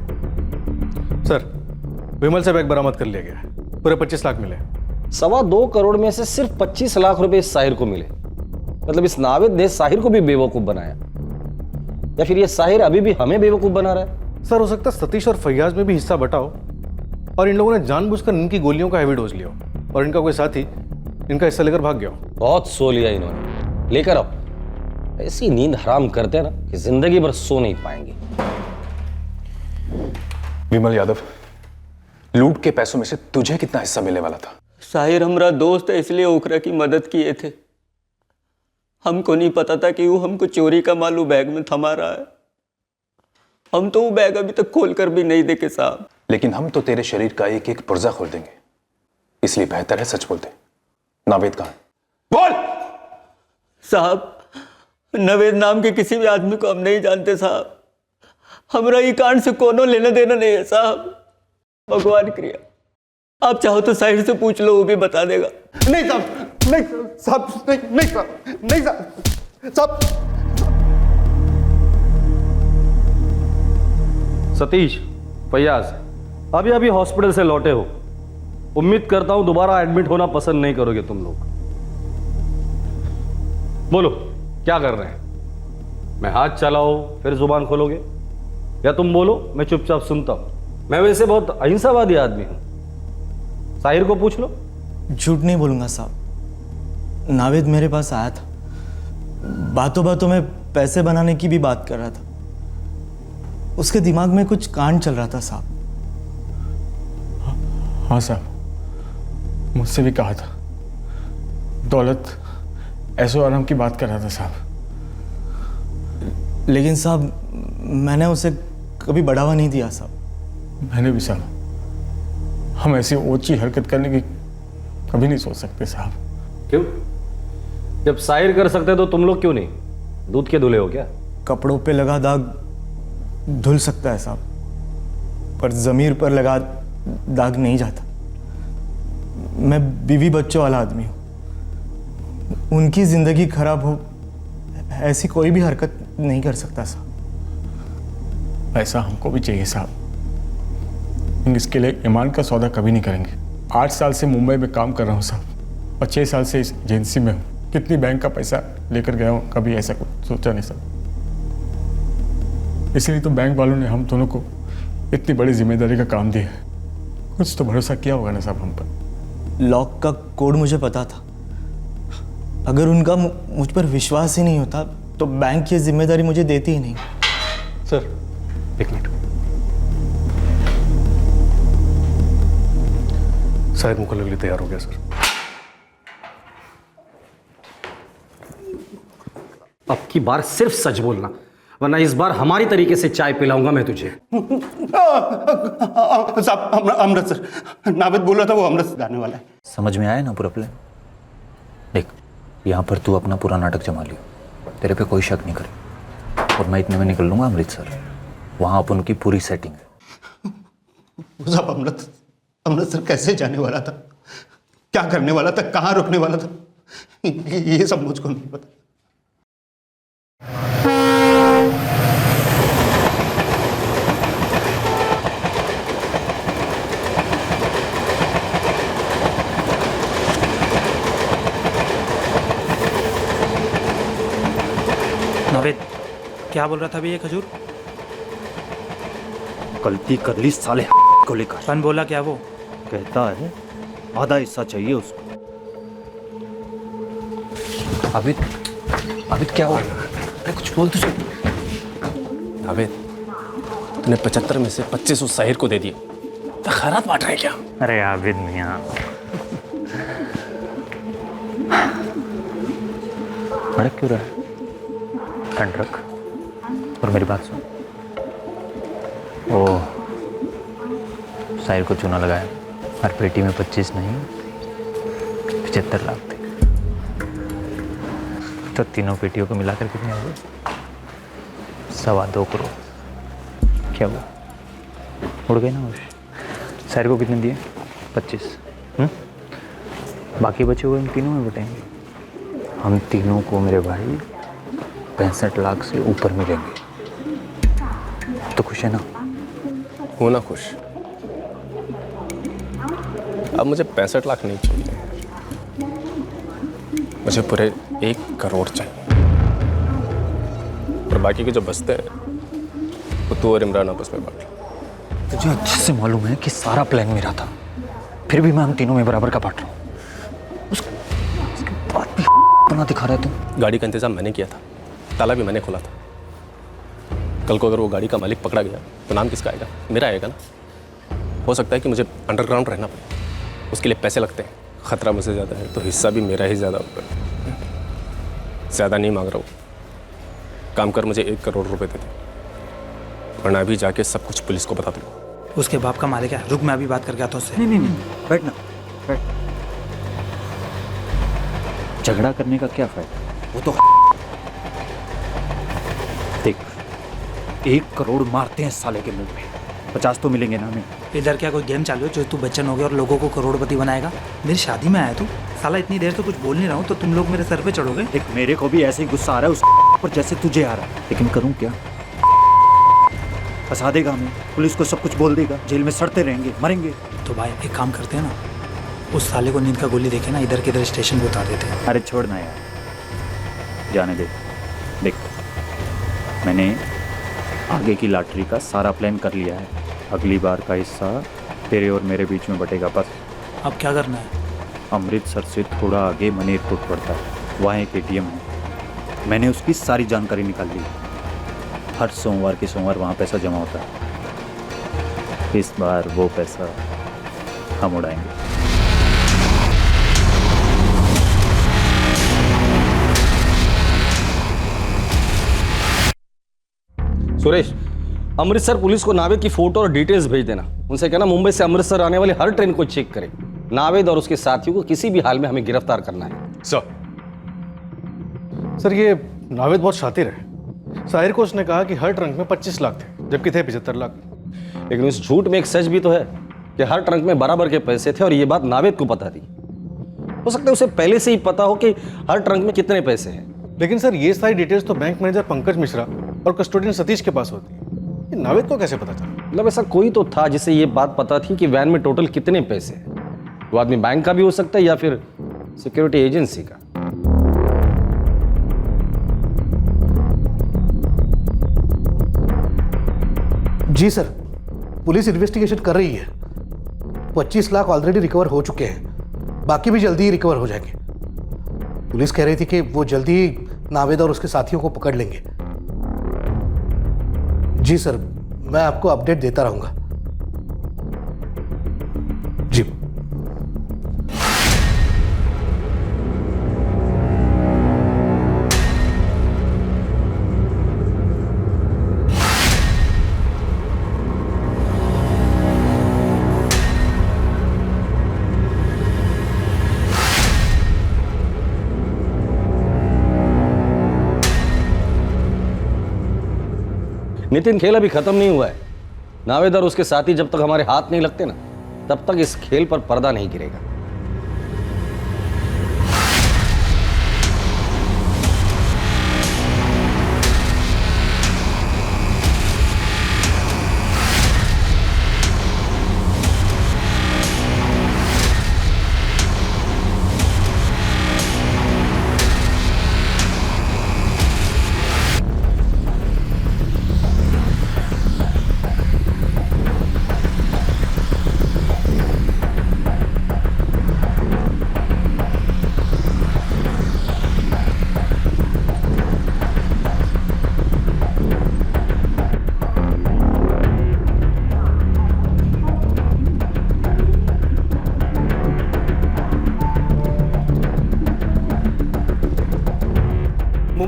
सर, विमल से बैग बरामद कर लिया गया है, पूरे 25 लाख मिले। 2.25 करोड़ में से सिर्फ 25 लाख रुपए इस साहिर को मिले। मतलब इस नावेद ने साहिर को भी बेवकूफ बनाया, या फिर ये साहिर अभी भी हमें बेवकूफ बना रहा है? सर हो सकता है सतीश और फैयाज में भी हिस्सा बटा हो, और इन लोगों ने जानबूझकर इनकी गोलियों का हैवी डोज लिया हो, और इनका कोई साथी इनका हिस्सा लेकर भाग गया हो। बहुत सो लिया इन्होंने, लेकर आओ। ऐसी नींद हराम करते हैं ना कि जिंदगी भर सो नहीं पाएंगे। विमल यादव, लूट के पैसों में से तुझे कितना हिस्सा मिलने वाला था? साहिर हमारा दोस्त है, इसलिए ओखरा की मदद किए थे। हमको नहीं पता था कि वो हमको चोरी का माल वो बैग में थमा रहा है। हम तो वो बैग अभी तक खोल कर भी नहीं देखे साहब। लेकिन हम तो तेरे शरीर का एक एक पुर्जा खोल देंगे, इसलिए बेहतर है सच बोलते। नावेद कहाँ है? बोल। साहब, नवेद नाम के किसी भी आदमी को हम नहीं जानते साहब। हमारा ये कांड से कोनो लेना देना नहीं है साहब। भगवान क्रिया, आप चाहो तो साहिर से पूछ लो, वो भी बता देगा। नहीं साहब, नहीं साहब, नहीं साहब, नहीं साहब। सतीश, फैयाज, अभी अभी हॉस्पिटल से लौटे हो। उम्मीद करता हूं दोबारा एडमिट होना पसंद नहीं करोगे तुम लोग। बोलो क्या कर रहे हैं? मैं हाथ चलाओ फिर जुबान खोलोगे, या तुम बोलो मैं चुपचाप सुनता हूं? मैं वैसे बहुत अहिंसावादी आदमी हूं। साहिर को पूछ लो। झूठ नहीं बोलूंगा साहब, नावेद मेरे पास आया था, बातों बातों में पैसे बनाने की भी बात कर रहा था। उसके दिमाग में कुछ कांड चल रहा था साहब। हाँ साहब, मुझसे भी कहा था, दौलत ऐसो आराम की बात कर रहा था साहब। लेकिन साहब मैंने उसे कभी बढ़ावा नहीं दिया साहब। मैंने भी साहब, हम ऐसी ऊंची हरकत करने की कभी नहीं सोच सकते साहब। क्यों? जब साहिर कर सकते तो तुम लोग क्यों नहीं? दूध के धुले हो क्या? कपड़ों पे लगा दाग धुल सकता है साहब, पर जमीर पर लगा दाग नहीं जाता। मैं बीवी बच्चों वाला आदमी हूं, उनकी जिंदगी खराब हो ऐसी कोई भी हरकत नहीं कर सकता साहब। ऐसा हमको भी चाहिए साहब, इसके लिए ईमान का सौदा कभी नहीं करेंगे। 8 साल से मुंबई में काम कर रहा हूँ साहब, और 6 साल से इस एजेंसी में हूँ। कितनी बैंक का पैसा लेकर गया हूँ, कभी ऐसा कुछ सोचा नहीं साहब। इसलिए तो बैंक वालों ने हम दोनों को इतनी बड़ी जिम्मेदारी का काम दिया है। कुछ तो भरोसा किया होगा ना साहब हम पर। लॉक का कोड मुझे पता था, अगर उनका मुझ पर विश्वास ही नहीं होता तो बैंक की जिम्मेदारी मुझे देती ही नहीं। सर एक मिनट, शायद मुकल्लम के लिए तैयार हो गया सर। अब की बार सिर्फ सच बोलना, वरना इस बार हमारी तरीके से चाय पिलाऊंगा मैं तुझे। साहब अमृतसर, नावेद बोल रहा था वो अमृतसर जाने वाला है। समझ में आया ना पूरा प्लान? देख, यहाँ पर तू अपना पूरा नाटक जमा लियो, तेरे पे कोई शक नहीं करे, और मैं इतने में निकल लूंगा अमृतसर। वहाँ अपन की पूरी सेटिंग है। साहब अमृतसर कैसे जाने वाला था, क्या करने वाला था, कहाँ रुकने वाला था, ये सब मुझको नहीं पता। क्या बोल रहा था भी ये खजूर? गलती कर ली साले को लेकर। कौन बोला क्या वो? कहता है आधा हिस्सा चाहिए उसको। आबिद क्या हुआ? अरे कुछ बोल तुझे। आबिद, तूने 75 में से 25 उस साहिर को दे दिए। तो खैरात बांट रहा है क्या? अरे आबिद मियाँ, भड़क क्यों रहा है? ठंड रख और मेरी बात सुन। ओ साहिर को चूना लगाया, हर पेटी में 25 नहीं 75 लाख थे। तो तीनों पेटियों को मिलाकर कितने हो गए? 2.25 करोड़। क्या हुआ? उड़ गए ना? साहिर को कितने दिए? 25। बाकी बचे हुए हम तीनों में बटेंगे। हम तीनों को मेरे भाई 65 लाख से ऊपर मिलेंगे। तो खुश है ना? हो ना खुश। अब मुझे 65 लाख नहीं चाहिए, मुझे पूरे 1 करोड़ चाहिए। और बाकी के जो बचते हैं वो तू और इमरान आपस में बांट लो। तुझे अच्छे से मालूम है कि सारा प्लान मेरा था, फिर भी मैं हम तीनों में बराबर का बांट रहा हूँ। उसके बाद भी बना दिखा रहा है तुम। गाड़ी का इंतजाम मैंने किया था, ताला भी मैंने खोला था। कल को अगर वो गाड़ी का मालिक पकड़ा गया तो नाम किसका आएगा? मेरा आएगा ना। हो सकता है कि मुझे अंडरग्राउंड रहना पड़े, उसके लिए पैसे लगते हैं। खतरा मुझसे ज़्यादा है तो हिस्सा भी मेरा ही ज़्यादा होगा। ज़्यादा नहीं मांग रहा हूँ, काम कर मुझे 1 करोड़ रुपए दे दे, वरना अभी जाके सब कुछ पुलिस को बता दूँ। उसके बाप का मालिक है। रुक, मैं अभी बात करके आता हूँ उससे। नहीं बैठना, बैठ। झगड़ा करने का क्या फायदा? वो तो देख 1 करोड़ मारते हैं साले के मुंह में, 50 तो मिलेंगे ना हमें। इधर क्या कोई गेम चालू है जो तू बच्चन हो गया और लोगों को करोड़पति बनाएगा? मेरी शादी में आया तू साला, इतनी देर तो कुछ बोल नहीं रहा हूँ तो तुम लोग मेरे सर पे चढ़ोगे। एक मेरे को भी ऐसे ही गुस्सा आ रहा है उस पर जैसे तुझे आ रहा है, लेकिन करूँ क्या? फंसा देगा हमें, पुलिस को सब कुछ बोल देगा, जेल में सड़ते रहेंगे, मरेंगे। तो भाई एक काम करते हैं ना, उस साले को नींद का गोली देके ना इधर किधर स्टेशन पे उतार देते हैं। अरे छोड़ ना यार, जाने दे। देख मैंने आगे की लॉटरी का सारा प्लान कर लिया है। अगली बार का हिस्सा तेरे और मेरे बीच में बटेगा बस। अब क्या करना है? अमृतसर से थोड़ा आगे मनेरकोट पड़ता है, वहाँ एक ATM है। मैंने उसकी सारी जानकारी निकाल ली। हर सोमवार के सोमवार वहाँ पैसा जमा होता है। इस बार वो पैसा हम उड़ाएंगे। सुरेश, अमृतसर पुलिस को नावेद की फोटो और डिटेल्स भेज देना। उनसे कहना मुंबई से अमृतसर आने वाली हर ट्रेन को चेक करें। नावेद और उसके साथियों को किसी भी हाल में हमें गिरफ्तार करना है। सर ये नावेद बहुत शातिर है। साहिर को उसने कहा कि हर ट्रंक में 25 लाख थे, जबकि थे 75 लाख। लेकिन इस झूठ में एक सच भी तो है कि हर ट्रंक में बराबर के पैसे थे और ये बात नावेद को पता थी। हो सकता है उसे पहले से ही पता हो कि हर ट्रंक में कितने पैसे हैं। लेकिन सर ये सारी डिटेल्स तो बैंक मैनेजर पंकज मिश्रा और कस्टोडियन सतीश के पास होती है। ये नावेद को कैसे पता चला? मतलब ऐसा कोई तो था जिसे ये बात पता थी कि वैन में टोटल कितने पैसे हैं। वो आदमी बैंक का भी हो सकता है या फिर सिक्योरिटी एजेंसी का। जी सर, पुलिस इन्वेस्टिगेशन कर रही है। 25 लाख ऑलरेडी रिकवर हो चुके हैं, बाकी भी जल्दी ही रिकवर हो जाएंगे। पुलिस कह रही थी कि वो जल्दी ही नावेद और उसके साथियों को पकड़ लेंगे। जी सर, मैं आपको अपडेट देता रहूंगा। जी नितिन, खेल अभी खत्म नहीं हुआ है। नावेद और उसके साथी जब तक हमारे हाथ नहीं लगते ना, तब तक इस खेल पर पर्दा नहीं गिरेगा।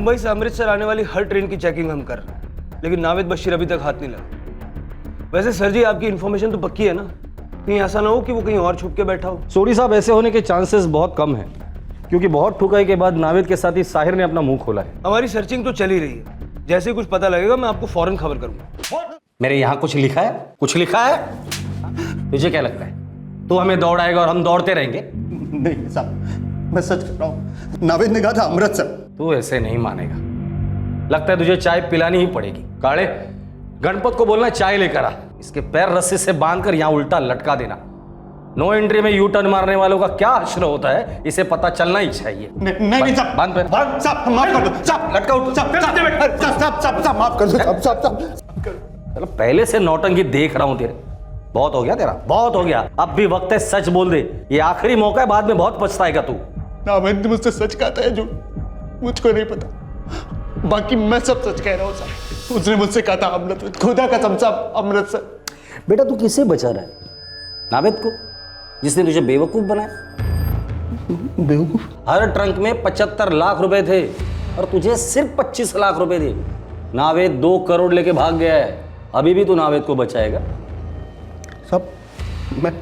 मुंबई से अमृतसर आने वाली हर ट्रेन की चेकिंग हम कर रहे हैं, लेकिन नावेद बशीर अभी तक हाथ नहीं लगा। वैसे सर जी, आपकी इन्फॉर्मेशन तो पक्की है ना? कहीं ऐसा ना हो कि वो कहीं और छुप के बैठा हो। सोडी साहब, ऐसे होने के चांसेस बहुत कम हैं, क्योंकि बहुत ठुकाई के बाद नावेद के साथ ही साहिर ने अपना मुंह खोला है। हमारी सर्चिंग तो चल ही रही है, जैसे ही कुछ पता लगेगा मैं आपको फौरन खबर करूंगा। मेरे यहाँ कुछ लिखा है? कुछ लिखा है? तुझे क्या लगता है तू हमें दौड़ाएगा और हम दौड़ते रहेंगे? नहीं साहब, मैं सच कर रहा हूँ, नावेद ने कहा था अमृतसर। तू ऐसे नहीं मानेगा, लगता है तुझे चाय पिलानी ही पड़ेगी। काले, गणपत को बोलना चाय लेकर आ, इसके पैर रस्सी से बांधकर यहाँ उल्टा लटका देना। नो एंट्री में यू टर्न मारने वालों का क्या हश्र होता है, इसे पता चलना ही चाहिए। नहीं साहब, बांध पैर। साहब माफ कर दो साहब, लटका उठ। साहब माफ कर दो साहब। चलो, पहले से नौटंकी देख रहा हूं तेरे, बहुत हो गया तेरा, बहुत हो गया। अब भी वक्त है सच बोल दे, ये आखिरी मौका है, बाद में बहुत पछताएगा तू। नावेद ने मुझसे सच कहता है झूठ, मुझको नहीं पता, बाकी मैं सब सच कह रहा हूँ साहब। उसने मुझसे कहा था अमृतसर, खुदा कसम साहब अमृतसर। बेटा तू किसे बचा रहा है? नावेद को, जिसने तुझे बेवकूफ बनाया? बेवकूफ? हर ट्रंक में 75 लाख रुपए थे और तुझे सिर्फ 25 लाख रुपए थे। नावेद 2 करोड़ लेके भाग गया है, अभी भी तू नावेद को बचाएगा? साहब मैं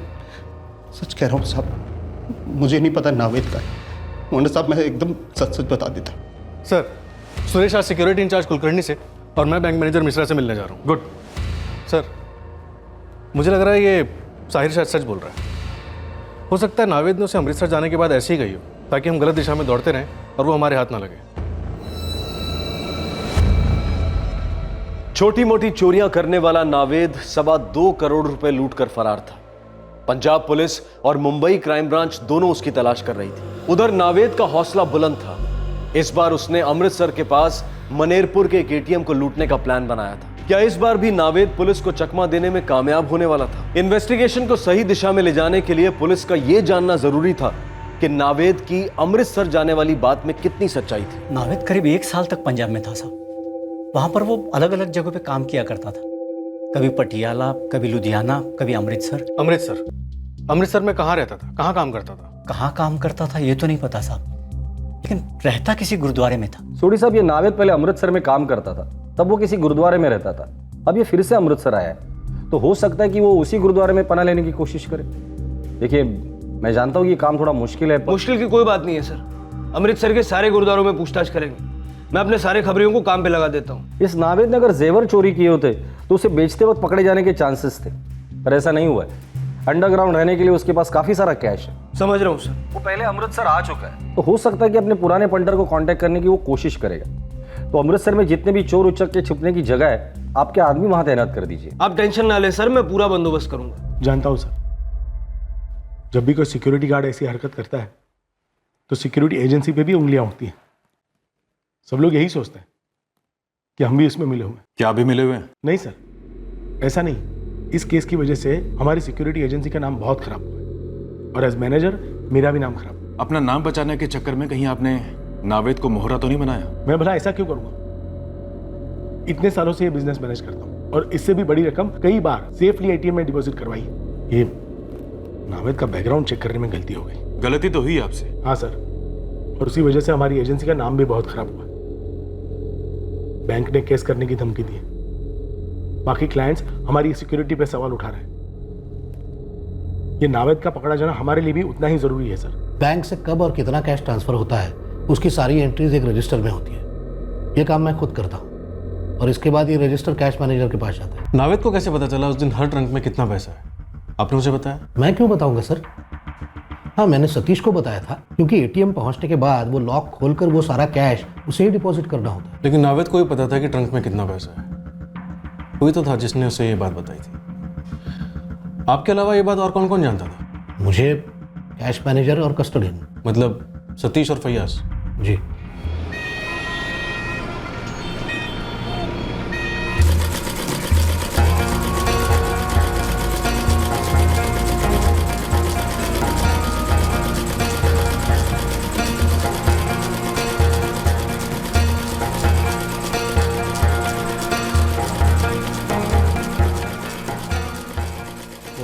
सच कह रहा हूँ साहब, मुझे नहीं पता नावेद का है, वरना साहब मैं एकदम सच सच बता देता। सर, सुरेश आज सिक्योरिटी इंचार्ज कुलकर्णी से और मैं बैंक मैनेजर मिश्रा से मिलने जा रहा हूँ। गुड सर, मुझे लग रहा है ये साहिर शायद सच बोल रहा है। हो सकता है नावेद ने उसे अमृतसर जाने के बाद ऐसे ही गई हो, ताकि हम गलत दिशा में दौड़ते रहें और वो हमारे हाथ ना लगे। छोटी मोटी चोरियां करने वाला नावेद 2.25 करोड़ रुपए लूट कर फरार था। पंजाब पुलिस और मुंबई क्राइम ब्रांच दोनों उसकी तलाश कर रही थी। उधर नावेद का हौसला बुलंद था। इस बार उसने अमृतसर के पास मनेरपुर के एक एटीएम को लूटने का प्लान बनाया था। क्या इस बार भी नावेद पुलिस को चकमा देने में कामयाब होने वाला था? इन्वेस्टिगेशन को सही दिशा में ले जाने के लिए पुलिस का यह जानना जरूरी था कि नावेद की अमृतसर जाने वाली बात में कितनी सच्चाई थी। नावेद करीब 1 साल तक पंजाब में था साहब। वहां पर वो अलग अलग जगहों पे काम किया करता था, कभी पटियाला, कभी लुधियाना, कभी अमृतसर। अमृतसर में कहाँ रहता था, कहाँ काम करता था? कहाँ काम करता था ये तो नहीं पता साहब, लेकिन रहता किसी गुरुद्वारे में था। सोडी साहब, ये नावेद पहले अमृतसर में काम करता था, तब वो किसी गुरुद्वारे में रहता था। अब ये फिर से अमृतसर आया है, तो हो सकता है कि वो उसी गुरुद्वारे में पनाह लेने की कोशिश करे। देखिए, मैं जानता हूँ कि ये काम थोड़ा मुश्किल है, मुश्किल की कोई बात नहीं है सर। अमृतसर के सारे गुरुद्वारों में पूछताछ करेंगे। मैं अपने सारे खबरियों को काम पे लगा देता हूँ। इस नावेद ने अगर जेवर चोरी किए होते तो उसे बेचते वक्त पकड़े जाने के चांसेस थे, पर ऐसा नहीं हुआ है। अंडरग्राउंड रहने के लिए उसके पास काफी सारा कैश है। समझ रहा हूँ सर। वो पहले अमृतसर आ चुका है, तो हो सकता है कि अपने पुराने पंटर को कांटेक्ट करने की वो कोशिश करेगा। तो अमृतसर में जितने भी चोर उचक के छुपने की जगह है, आपके आदमी वहां तैनात कर दीजिए। आप टेंशन ना ले सर, मैं पूरा बंदोबस्त करूंगा। जानता हूँ सर, जब भी कोई सिक्योरिटी गार्ड ऐसी हरकत करता है तो सिक्योरिटी एजेंसी पे भी उंगलियां उठती हैं। सब लोग यही सोचते हैं कि हम भी इसमें मिले हुए। क्या अभी मिले हुए हैं? नहीं सर, ऐसा नहीं। इस केस की वजह से हमारी सिक्योरिटी एजेंसी का नाम बहुत खराब हुआ है और एज मैनेजर मेरा भी नाम खराब हुआ। अपना नाम बचाने के चक्कर में कहीं आपने नावेद को मोहरा तो नहीं बनाया? मैं भला ऐसा क्यों करूंगा? इतने सालों से ये बिजनेस मैनेज करता हूँ और इससे भी बड़ी रकम कई बार सेफली एटीएम में डिपॉजिट करवाई है। ये नावेद का बैकग्राउंड चेक करने में गलती हो गई। गलती तो हुई आपसे? हाँ सर, और उसी वजह से हमारी एजेंसी का नाम भी बहुत खराब हुआ। बैंक ने केस करने की धमकी दी है। बाकी क्लाइंट्स हमारी सिक्योरिटी पे सवाल उठा रहे हैं। ये नावेद का पकड़ा जाना हमारे लिए भी उतना ही जरूरी है सर। बैंक से कब और कितना कैश ट्रांसफर होता है, उसकी सारी एंट्रीज एक रजिस्टर में होती है। ये काम मैं खुद करता हूँ और इसके बाद ये रजिस्टर कैश मैनेजर के पास जाता है। नावेद को कैसे पता चला उस दिन हर ट्रंक में कितना पैसा है? आपने मुझे बताया? मैं क्यों बताऊंगा सर? हाँ, मैंने सतीश को बताया था, क्योंकि एटीएम पहुंचने के बाद वो लॉक खोलकर वो सारा कैश उसे ही डिपॉजिट करना होता है। लेकिन नावेद को भी पता था कि ट्रंक में कितना पैसा है। वही तो था जिसने उसे ये बात बताई थी। आपके अलावा ये बात और कौन कौन जानता था? मुझे, कैश मैनेजर और कस्टोडियन। मतलब सतीश और फैयाज? जी।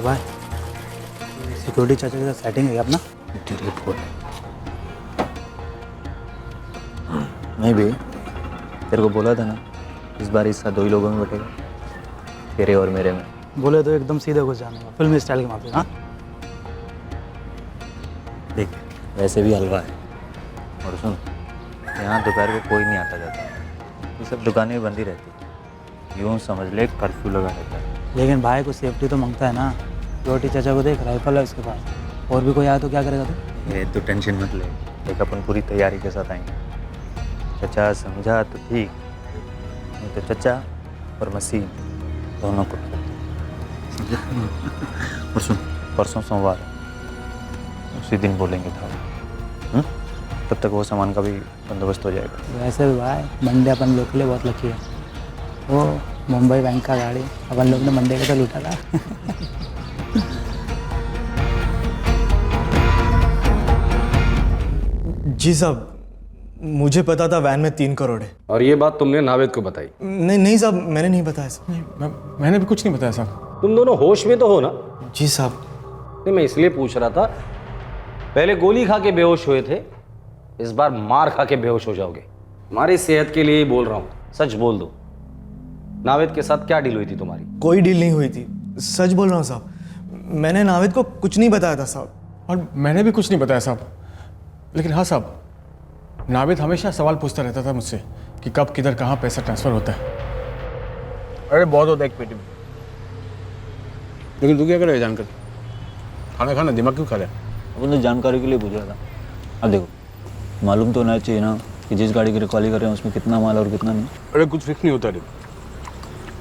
भाई, सिक्योरिटी चाचा के साथ सेटिंग है अपना? नहीं भी तेरे को बोला था ना, इस बार हिस्सा 2 ही लोगों में बटेगा, तेरे और मेरे में। बोले तो एकदम सीधे घुस जाने का, फिल्मी स्टाइल के माफी। हाँ देख, वैसे भी हलवा है। और सुन, यहाँ दोपहर को कोई नहीं आता जाता, ये सब दुकानें बंद ही रहती, यूँ समझ ले कर्फ्यू लगा रहता है। लेकिन भाई को सेफ्टी तो मांगता है ना। रोटी चाचा को देख, राइफल है उसके पास, और भी कोई आया तो क्या करेगा तू? ये तो टेंशन मत ले, देख अपन पूरी तैयारी के साथ आएंगे। चचा समझा तो ठीक, नहीं तो चचा और मसीह दोनों को। और सुन, परसों सोमवार, उसी दिन बोलेंगे था, तब तक वो सामान का भी बंदोबस्त हो जाएगा। वैसे भी भाई मंडे अपन लोग के लिए बहुत लकी है। वो मुंबई बैंक का गाड़ी अपन लोग ने मंडे का तो लूटा था। जी साहब, मुझे पता था वैन में 3 करोड़ है। और ये बात तुमने नावेद को बताई? नहीं साहब, मैंने नहीं बताया साहब। मैंने भी कुछ नहीं बताया साहब। तुम दोनों होश में तो हो ना? जी साहब। नहीं, मैं इसलिए पूछ रहा था, पहले गोली खा के बेहोश हुए थे, इस बार मार खा के बेहोश हो जाओगे। हमारी सेहत के लिए ही बोल रहा हूँ, सच बोल दो। नावेद के साथ क्या डील हुई थी तुम्हारी? कोई डील नहीं हुई थी, सच बोल रहा हूँ साहब। मैंने नावेद को कुछ नहीं बताया था साहब। और मैंने भी कुछ नहीं बताया साहब। लेकिन हाँ साहब, नावेद हमेशा सवाल पूछता रहता था मुझसे कि कब किधर कहाँ पैसा ट्रांसफ़र होता है। अरे बहुत होता है एक पेटी में। लेकिन तू क्या करे जानकर? खाना खाना, दिमाग क्यों खा रहा है? अपन तो जानकारी के लिए पूछ रहा था। अब देखो, मालूम तो होना चाहिए ना कि जिस गाड़ी की रिकॉली कर रहे हैं उसमें कितना माल और कितना नहीं। अरे कुछ फिक्स नहीं होता रे,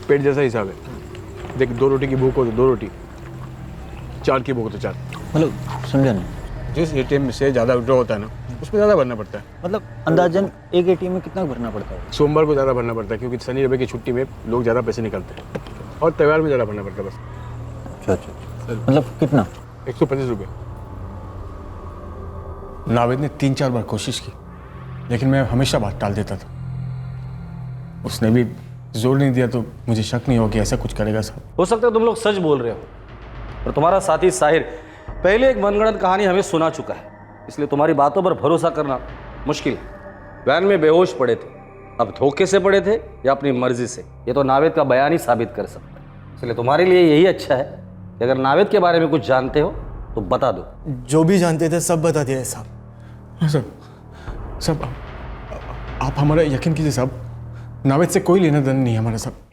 पेट जैसा हिसाब है। देख, 2 रोटी की भूख हो तो 2 रोटी, 4 की भूख हो तो 4। मतलब समझा नहीं? जिस एटीएम से ज़्यादा विड्रॉ होता है ना, उसमें ज़्यादा भरना पड़ता है। मतलब अंदाजन एक एटीएम में कितना भरना पड़ता है? सोमवार को ज़्यादा भरना पड़ता है क्योंकि शनि रवि की छुट्टी में लोग ज़्यादा पैसे निकालते हैं, और त्यौहार में ज़्यादा भरना पड़ता है बस। अच्छा, मतलब कितना? 125 रुपये। नावेद ने 3-4 बार कोशिश की, लेकिन मैं हमेशा बात टाल देता था। उसने भी जोर नहीं दिया तो मुझे शक नहीं हो कि ऐसा कुछ करेगा साहब। हो सकता है तुम लोग सच बोल रहे हो, और तुम्हारा साथी साहिर पहले एक मनगढ़ंत कहानी हमें सुना चुका है, इसलिए तुम्हारी बातों पर भरोसा करना मुश्किल है। वैन में बेहोश पड़े थे, अब धोखे से पड़े थे या अपनी मर्जी से, ये तो नावेद का बयान ही साबित कर सकता है। इसलिए तुम्हारे लिए यही अच्छा है कि अगर नावेद के बारे में कुछ जानते हो तो बता दो। जो भी जानते थे सब बता दिया साहब। हाँ सब आप हमारा यकीन कीजिए साहब, नावेद से कोई लेना देना नहीं है हमारा साहब।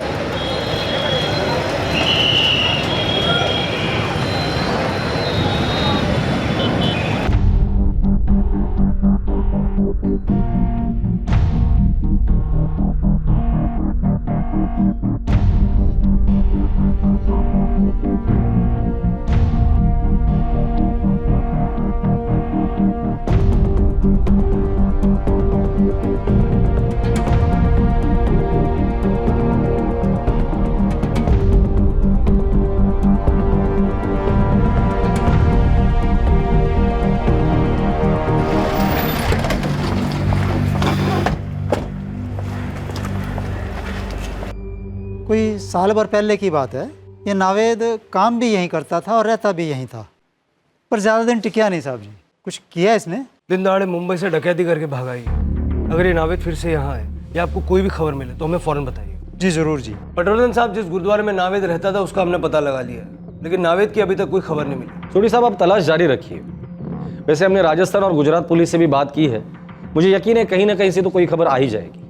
कोई साल भर पहले की बात है। ये नावेद काम भी यहीं करता था और रहता भी यहीं था, पर ज़्यादा दिन टिकिया नहीं साहब जी। कुछ किया इसने? दिन दहाड़े मुंबई से डकैती करके भागा ही। अगर ये नावेद फिर से यहाँ है या आपको कोई भी खबर मिले तो हमें फ़ौरन बताइए। जी ज़रूर जी। पटवर्धन साहब, जिस गुरुद्वारे में नावेद रहता था उसका हमने पता लगा लिया, लेकिन नावेद की अभी तक कोई खबर नहीं मिली। सोडी साहब, आप तलाश जारी रखिए। वैसे हमने राजस्थान और गुजरात पुलिस से भी बात की है, मुझे यकीन है कहीं ना कहीं से तो कोई खबर आ ही जाएगी।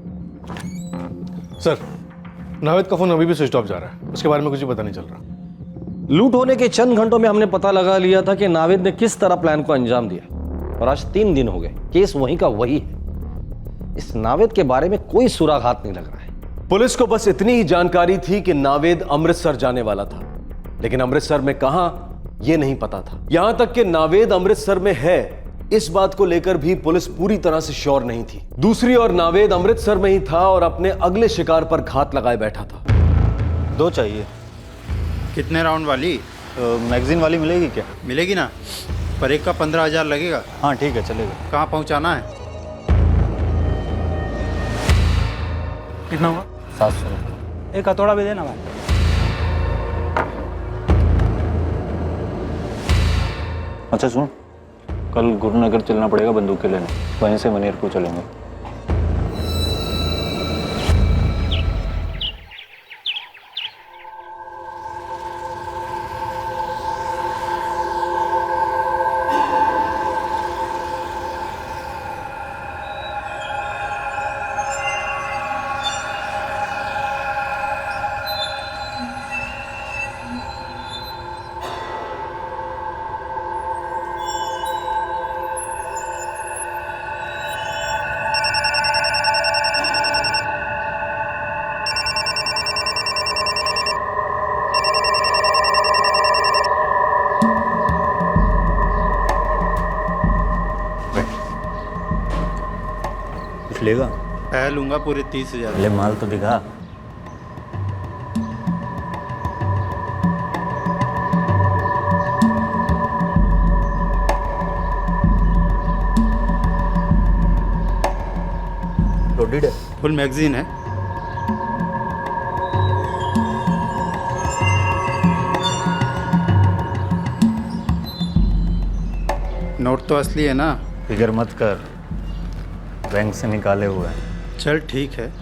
सर, नावेद का फोन अभी भी स्विच ऑफ जा रहा है, उसके बारे में कुछ भी पता नहीं चल रहा। लूट होने के चंद घंटों में हमने पता लगा लिया था कि नावेद ने किस तरह प्लान को अंजाम दिया, और आज 3 दिन हो गए, केस वहीं का वही है। इस नावेद के बारे में कोई सुराग हाथ नहीं लग रहा है। पुलिस को बस इतनी ही जानकारी थी कि नावेद अमृतसर जाने वाला था, लेकिन अमृतसर में कहां यह नहीं पता था। यहां तक कि नावेद अमृतसर में है इस बात को लेकर भी पुलिस पूरी तरह से श्योर नहीं थी। दूसरी ओर नावेद अमृतसर में ही था और अपने अगले शिकार पर घात लगाए बैठा था। 2 चाहिए। कितने राउंड वाली? मैगजीन वाली मिलेगी क्या? मिलेगी ना, पर एक का 15,000 लगेगा। हाँ ठीक है, चलेगा। कहाँ पहुँचाना है? कितना हुआ? 700 रुपये। एक हथौड़ा भी देना भाई। अच्छा सुन, कल गुरुनगर चलना पड़ेगा बंदूक के लेने, वहीं से मनेर को चलेंगे। लेगा? पह लूंगा पूरे 30,000। पहले माल तो दिखा। लोडेड है, फुल मैगजीन है। नोट तो असली है ना? फिक्र मत कर, बैंक से निकाले हुए हैं। चल ठीक है।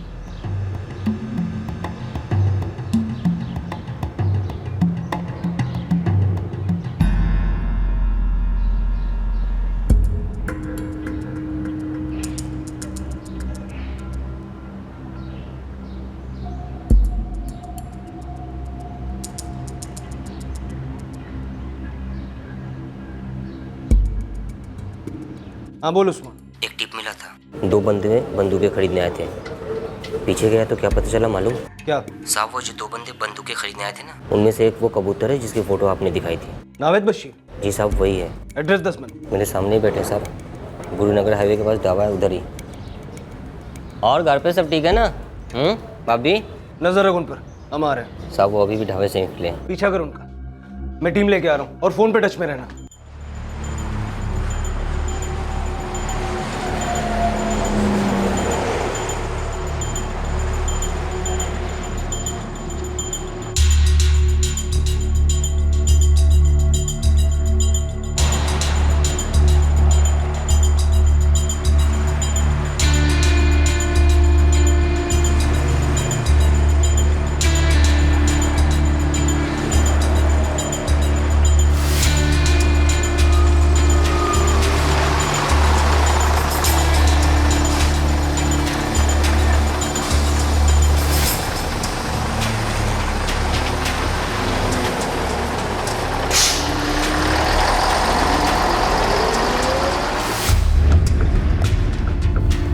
हाँ बोल उस्मान। एक टिप मिला था, 2 बंदे बंदूकें खरीदने आए थे। पीछे गया तो क्या पता चला मालूम? क्या? साहब वो जो 2 बंदे बंदूकें खरीदने आए थे ना, उनमें से एक वो कबूतर है जिसकी फोटो आपने दिखाई थी। नावेद बशीर? जी साहब वही है। Address 10 minute. मेरे सामने ही बैठे साहब, गुरुनगर हाईवे के पास ढाबा है, उधर ही। और घर पे सब ठीक है ना? भाभी नजर रख उन पर, हम आ रहे हैं। साहब वो अभी भी ढाबे से निकले। पीछा कर उनका, मैं टीम लेके आ रहा हूँ और फोन पे टच में रहना।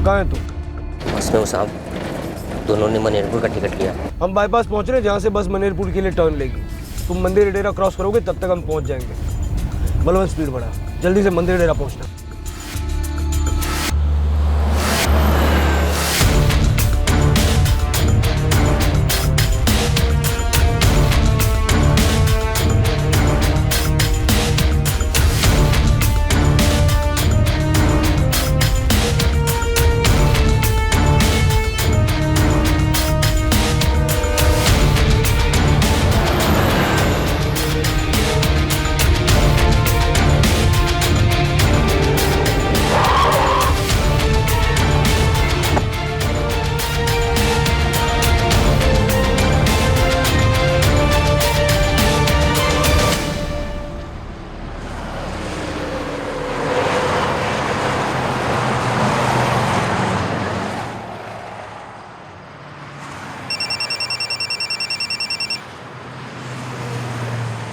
कहाँ है तू? बस में हो साहब, दोनों ने मनेरपुर का टिकट लिया। हम बाईपास पहुंच रहे हैं, जहाँ से बस मनेरपुर के लिए टर्न लेगी। तुम मंदिर डेरा क्रॉस करोगे तब तक हम पहुंच जाएंगे। बलवन स्पीड बढ़ा, जल्दी से मंदिर डेरा पहुंचना।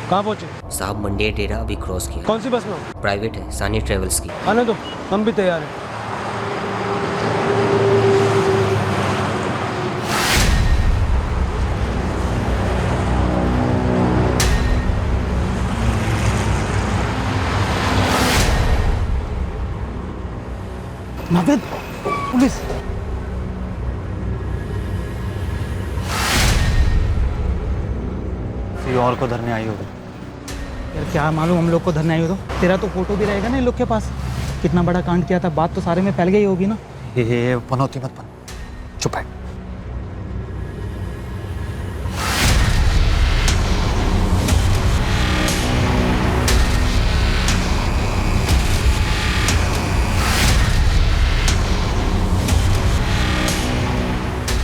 कहाँ पहुंचे? साहब मंडी डेरा अभी क्रॉस किया। कौन सी बस में हो? प्राइवेट है, सानी ट्रेवल्स की। आने दो, हम भी तैयार हैं। नावेद, पुलिस! किसी और को धरने आई होगी। यार क्या मालूम हम लोग को धरना आई हो तो? तेरा तो फोटो भी रहेगा ना इन लोग के पास। कितना बड़ा कांड किया था, बात तो सारे में फैल गई होगी ना। ये पनौती मत बन, चुप है।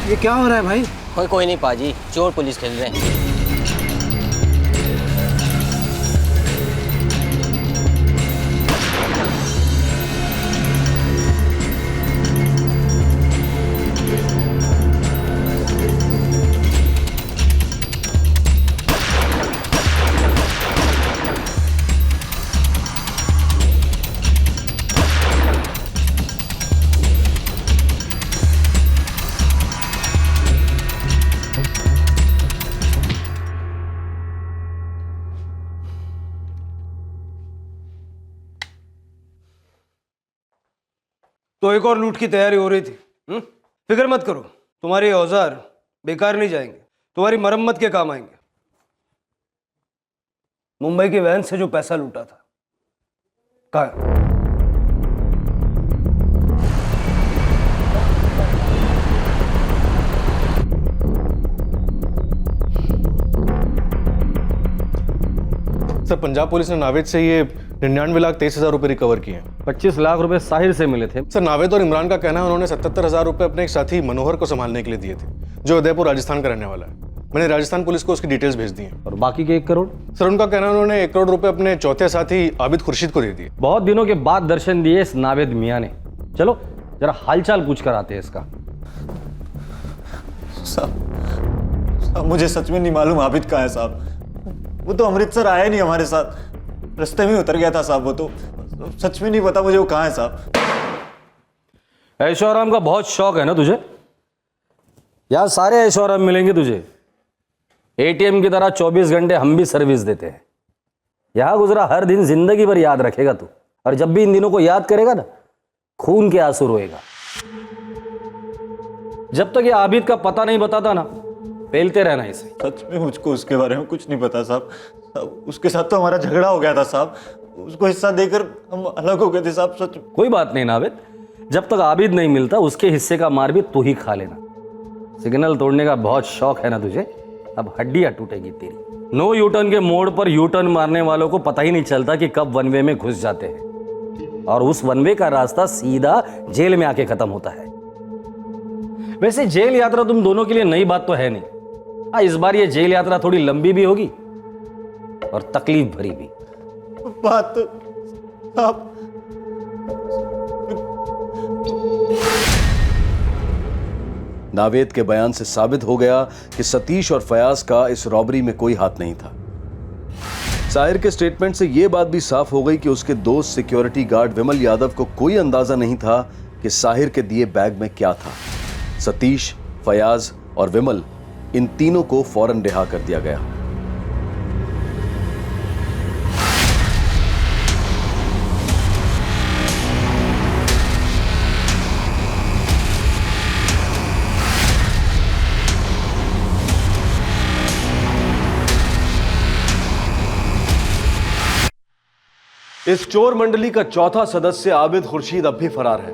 ये क्या हो रहा है भाई? कोई नहीं पाजी, चोर पुलिस खेल रहे हैं। तो एक और लूट की तैयारी हो रही थी। फिक्र मत करो, तुम्हारे औजार बेकार नहीं जाएंगे, तुम्हारी मरम्मत के काम आएंगे। मुंबई के वैन से जो पैसा लूटा था, कहाँ है? सर पंजाब पुलिस ने नावेद से ये 99,23,000 रुपए रिकवर किए हैं। 25 लाख रुपए साहिर से मिले थे। सर नावेद और इमरान का कहना है उन्होंने 77,000 रुपए अपने एक साथी मनोहर को संभालने के लिए दिए थे, जो उदयपुर राजस्थान का रहने वाला है। मैंने राजस्थान पुलिस को उसकी डिटेल्स भेज दी हैं। और बाकी के 1 करोड़? सर उनका कहना है उन्होंने 1 करोड़ रुपए अपने चौथे साथी आबिद खुर्शीद को दे दिए। बहुत दिनों के बाद दर्शन दिए इस नावेद मियाँ ने। चलो जरा हालचाल पूछ कर आते हैं इसका। साहब मुझे सच में नहीं मालूम आबिद कहाँ है साहब। वो तो अमृतसर आया नहीं हमारे साथ, रास्ते में उतर गया था साहब। वो तो सच में नहीं पता मुझे वो कहाँ है साहब। ऐशो आराम का बहुत शौक है ना तुझे? यार सारे ऐशो आराम मिलेंगे तुझे। एटीएम की तरह 24 घंटे हम भी सर्विस देते हैं। यहां गुजरा हर दिन जिंदगी भर याद रखेगा तू, और जब भी इन दिनों को याद करेगा ना, खून के आंसू रोएगा। जब तक ये आबिद का पता नहीं बताता ना, पेलते रहना इसे। सच में मुझको उसके बारे में कुछ नहीं पता साहब। उसके साथ तो हमारा झगड़ा हो गया था साहब, उसको हिस्सा देकर हम अलग हो गए थे साहब। सच कोई बात नहीं नावेद, जब तक आबिद नहीं मिलता उसके हिस्से का मार भी तू ही खा लेना। सिग्नल तोड़ने का बहुत शौक है ना तुझे, अब हड्डियां टूटेगी तेरी। नो यूटर्न के मोड़ पर यूटर्न मारने वालों को पता ही नहीं चलता कि कब वन वे में घुस जाते हैं, और उस वन वे का रास्ता सीधा जेल में आके खत्म होता है। वैसे जेल यात्रा तुम दोनों के लिए नई बात तो है नहीं। हाँ, इस बार ये जेल यात्रा थोड़ी लंबी भी होगी और तकलीफ भरी भी। बात आप नावेद के बयान से साबित हो गया कि सतीश और फयाज का इस रॉबरी में कोई हाथ नहीं था। साहिर के स्टेटमेंट से यह बात भी साफ हो गई कि उसके दोस्त सिक्योरिटी गार्ड विमल यादव को कोई अंदाजा नहीं था कि साहिर के दिए बैग में क्या था। सतीश, फयाज और विमल, इन तीनों को फौरन रिहा कर दिया गया। इस चोर मंडली का चौथा सदस्य आबिद खुर्शीद अब भी फरार है।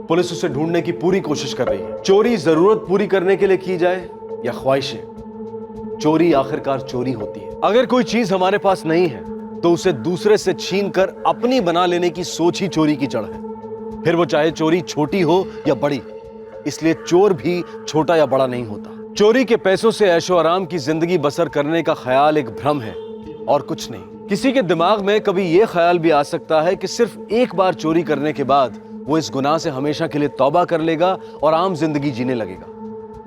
पुलिस उसे ढूंढने की पूरी कोशिश कर रही है। चोरी जरूरत पूरी करने के लिए की जाए या ख्वाहिशें, चोरी आखिरकार चोरी होती है। अगर कोई चीज हमारे पास नहीं है तो उसे दूसरे से छीन कर अपनी बना लेने की सोच ही चोरी की जड़ है, फिर वो चाहे चोरी छोटी हो या बड़ी। इसलिए चोर भी छोटा या बड़ा नहीं होता। चोरी के पैसों से ऐशो आराम की जिंदगी बसर करने का ख्याल एक भ्रम है और कुछ नहीं। किसी के दिमाग में कभी यह ख्याल भी आ सकता है कि सिर्फ एक बार चोरी करने के बाद वो इस गुनाह से हमेशा के लिए तौबा कर लेगा और आम जिंदगी जीने लगेगा।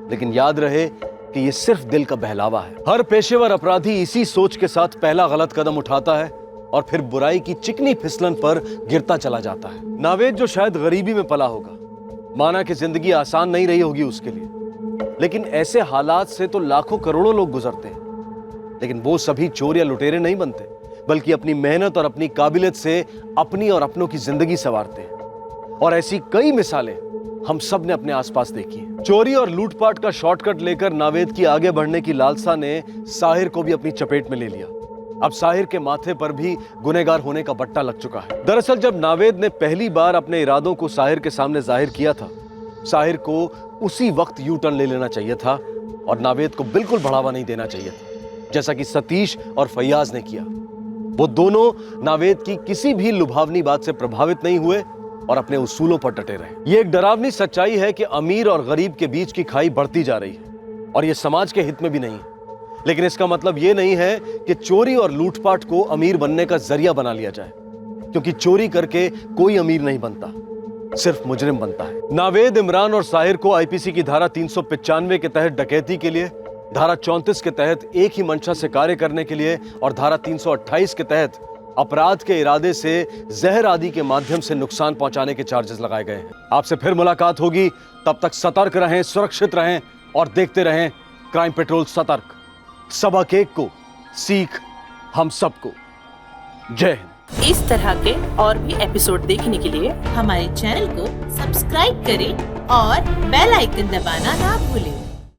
लेकिन याद रहे कि ये सिर्फ दिल का बहलावा है। हर पेशेवर अपराधी इसी सोच के साथ पहला गलत कदम उठाता है और फिर बुराई की चिकनी फिसलन पर गिरता चला जाता है। नावेद जो शायद गरीबी में पला होगा, माना कि जिंदगी आसान नहीं रही होगी उसके लिए, लेकिन ऐसे हालात से तो लाखों करोड़ों लोग गुजरते हैं। लेकिन वो सभी चोर या लुटेरे नहीं बनते, बल्कि अपनी मेहनत और अपनी काबिलियत से अपनी और अपनों की जिंदगी संवारते हैं। और ऐसी कई मिसालें हम सब ने अपने आसपास देखी हैं। चोरी और लूटपाट का शॉर्टकट लेकर नावेद की आगे बढ़ने की लालसा ने साहिर को भी अपनी चपेट में ले लिया। अब साहिर के माथे पर भी गुनहगार होने का बट्टा लग चुका है। दरअसल जब नावेद ने पहली बार अपने इरादों को साहिर के सामने जाहिर किया था, साहिर को उसी वक्त यू टर्न ले लेना चाहिए था और नावेद को बिल्कुल बढ़ावा नहीं देना चाहिए था, जैसा कि सतीश और फैयाज ने किया। वो दोनों नावेद की किसी भी लुभावनी बात से प्रभावित नहीं हुए और अपने उसूलों पर डटे रहे। ये एक डरावनी सच्चाई है कि अमीर और गरीब के बीच की खाई बढ़ती जा रही है और ये समाज के हित में भी नहीं है। लेकिन इसका मतलब ये नहीं है कि चोरी और लूटपाट को अमीर बनने का जरिया बना लिया जाए, क्योंकि चोरी करके कोई अमीर नहीं बनता, सिर्फ मुजरिम बनता है। नावेद, इमरान और साहिर को आईपीसी की धारा 395 के तहत डकैती के लिए, धारा 34 के तहत एक ही मंशा से कार्य करने के लिए और धारा 328 के तहत अपराध के इरादे से जहर आदि के माध्यम से नुकसान पहुंचाने के चार्जेस लगाए गए हैं। आपसे फिर मुलाकात होगी, तब तक सतर्क रहें, सुरक्षित रहें और देखते रहें क्राइम पेट्रोल सतर्क। सबक एक को, सीख हम सबको। जय हिंद। इस तरह के और भी एपिसोड देखने के लिए हमारे चैनल को सब्सक्राइब करें और बेल आइकन दबाना ना भूलें।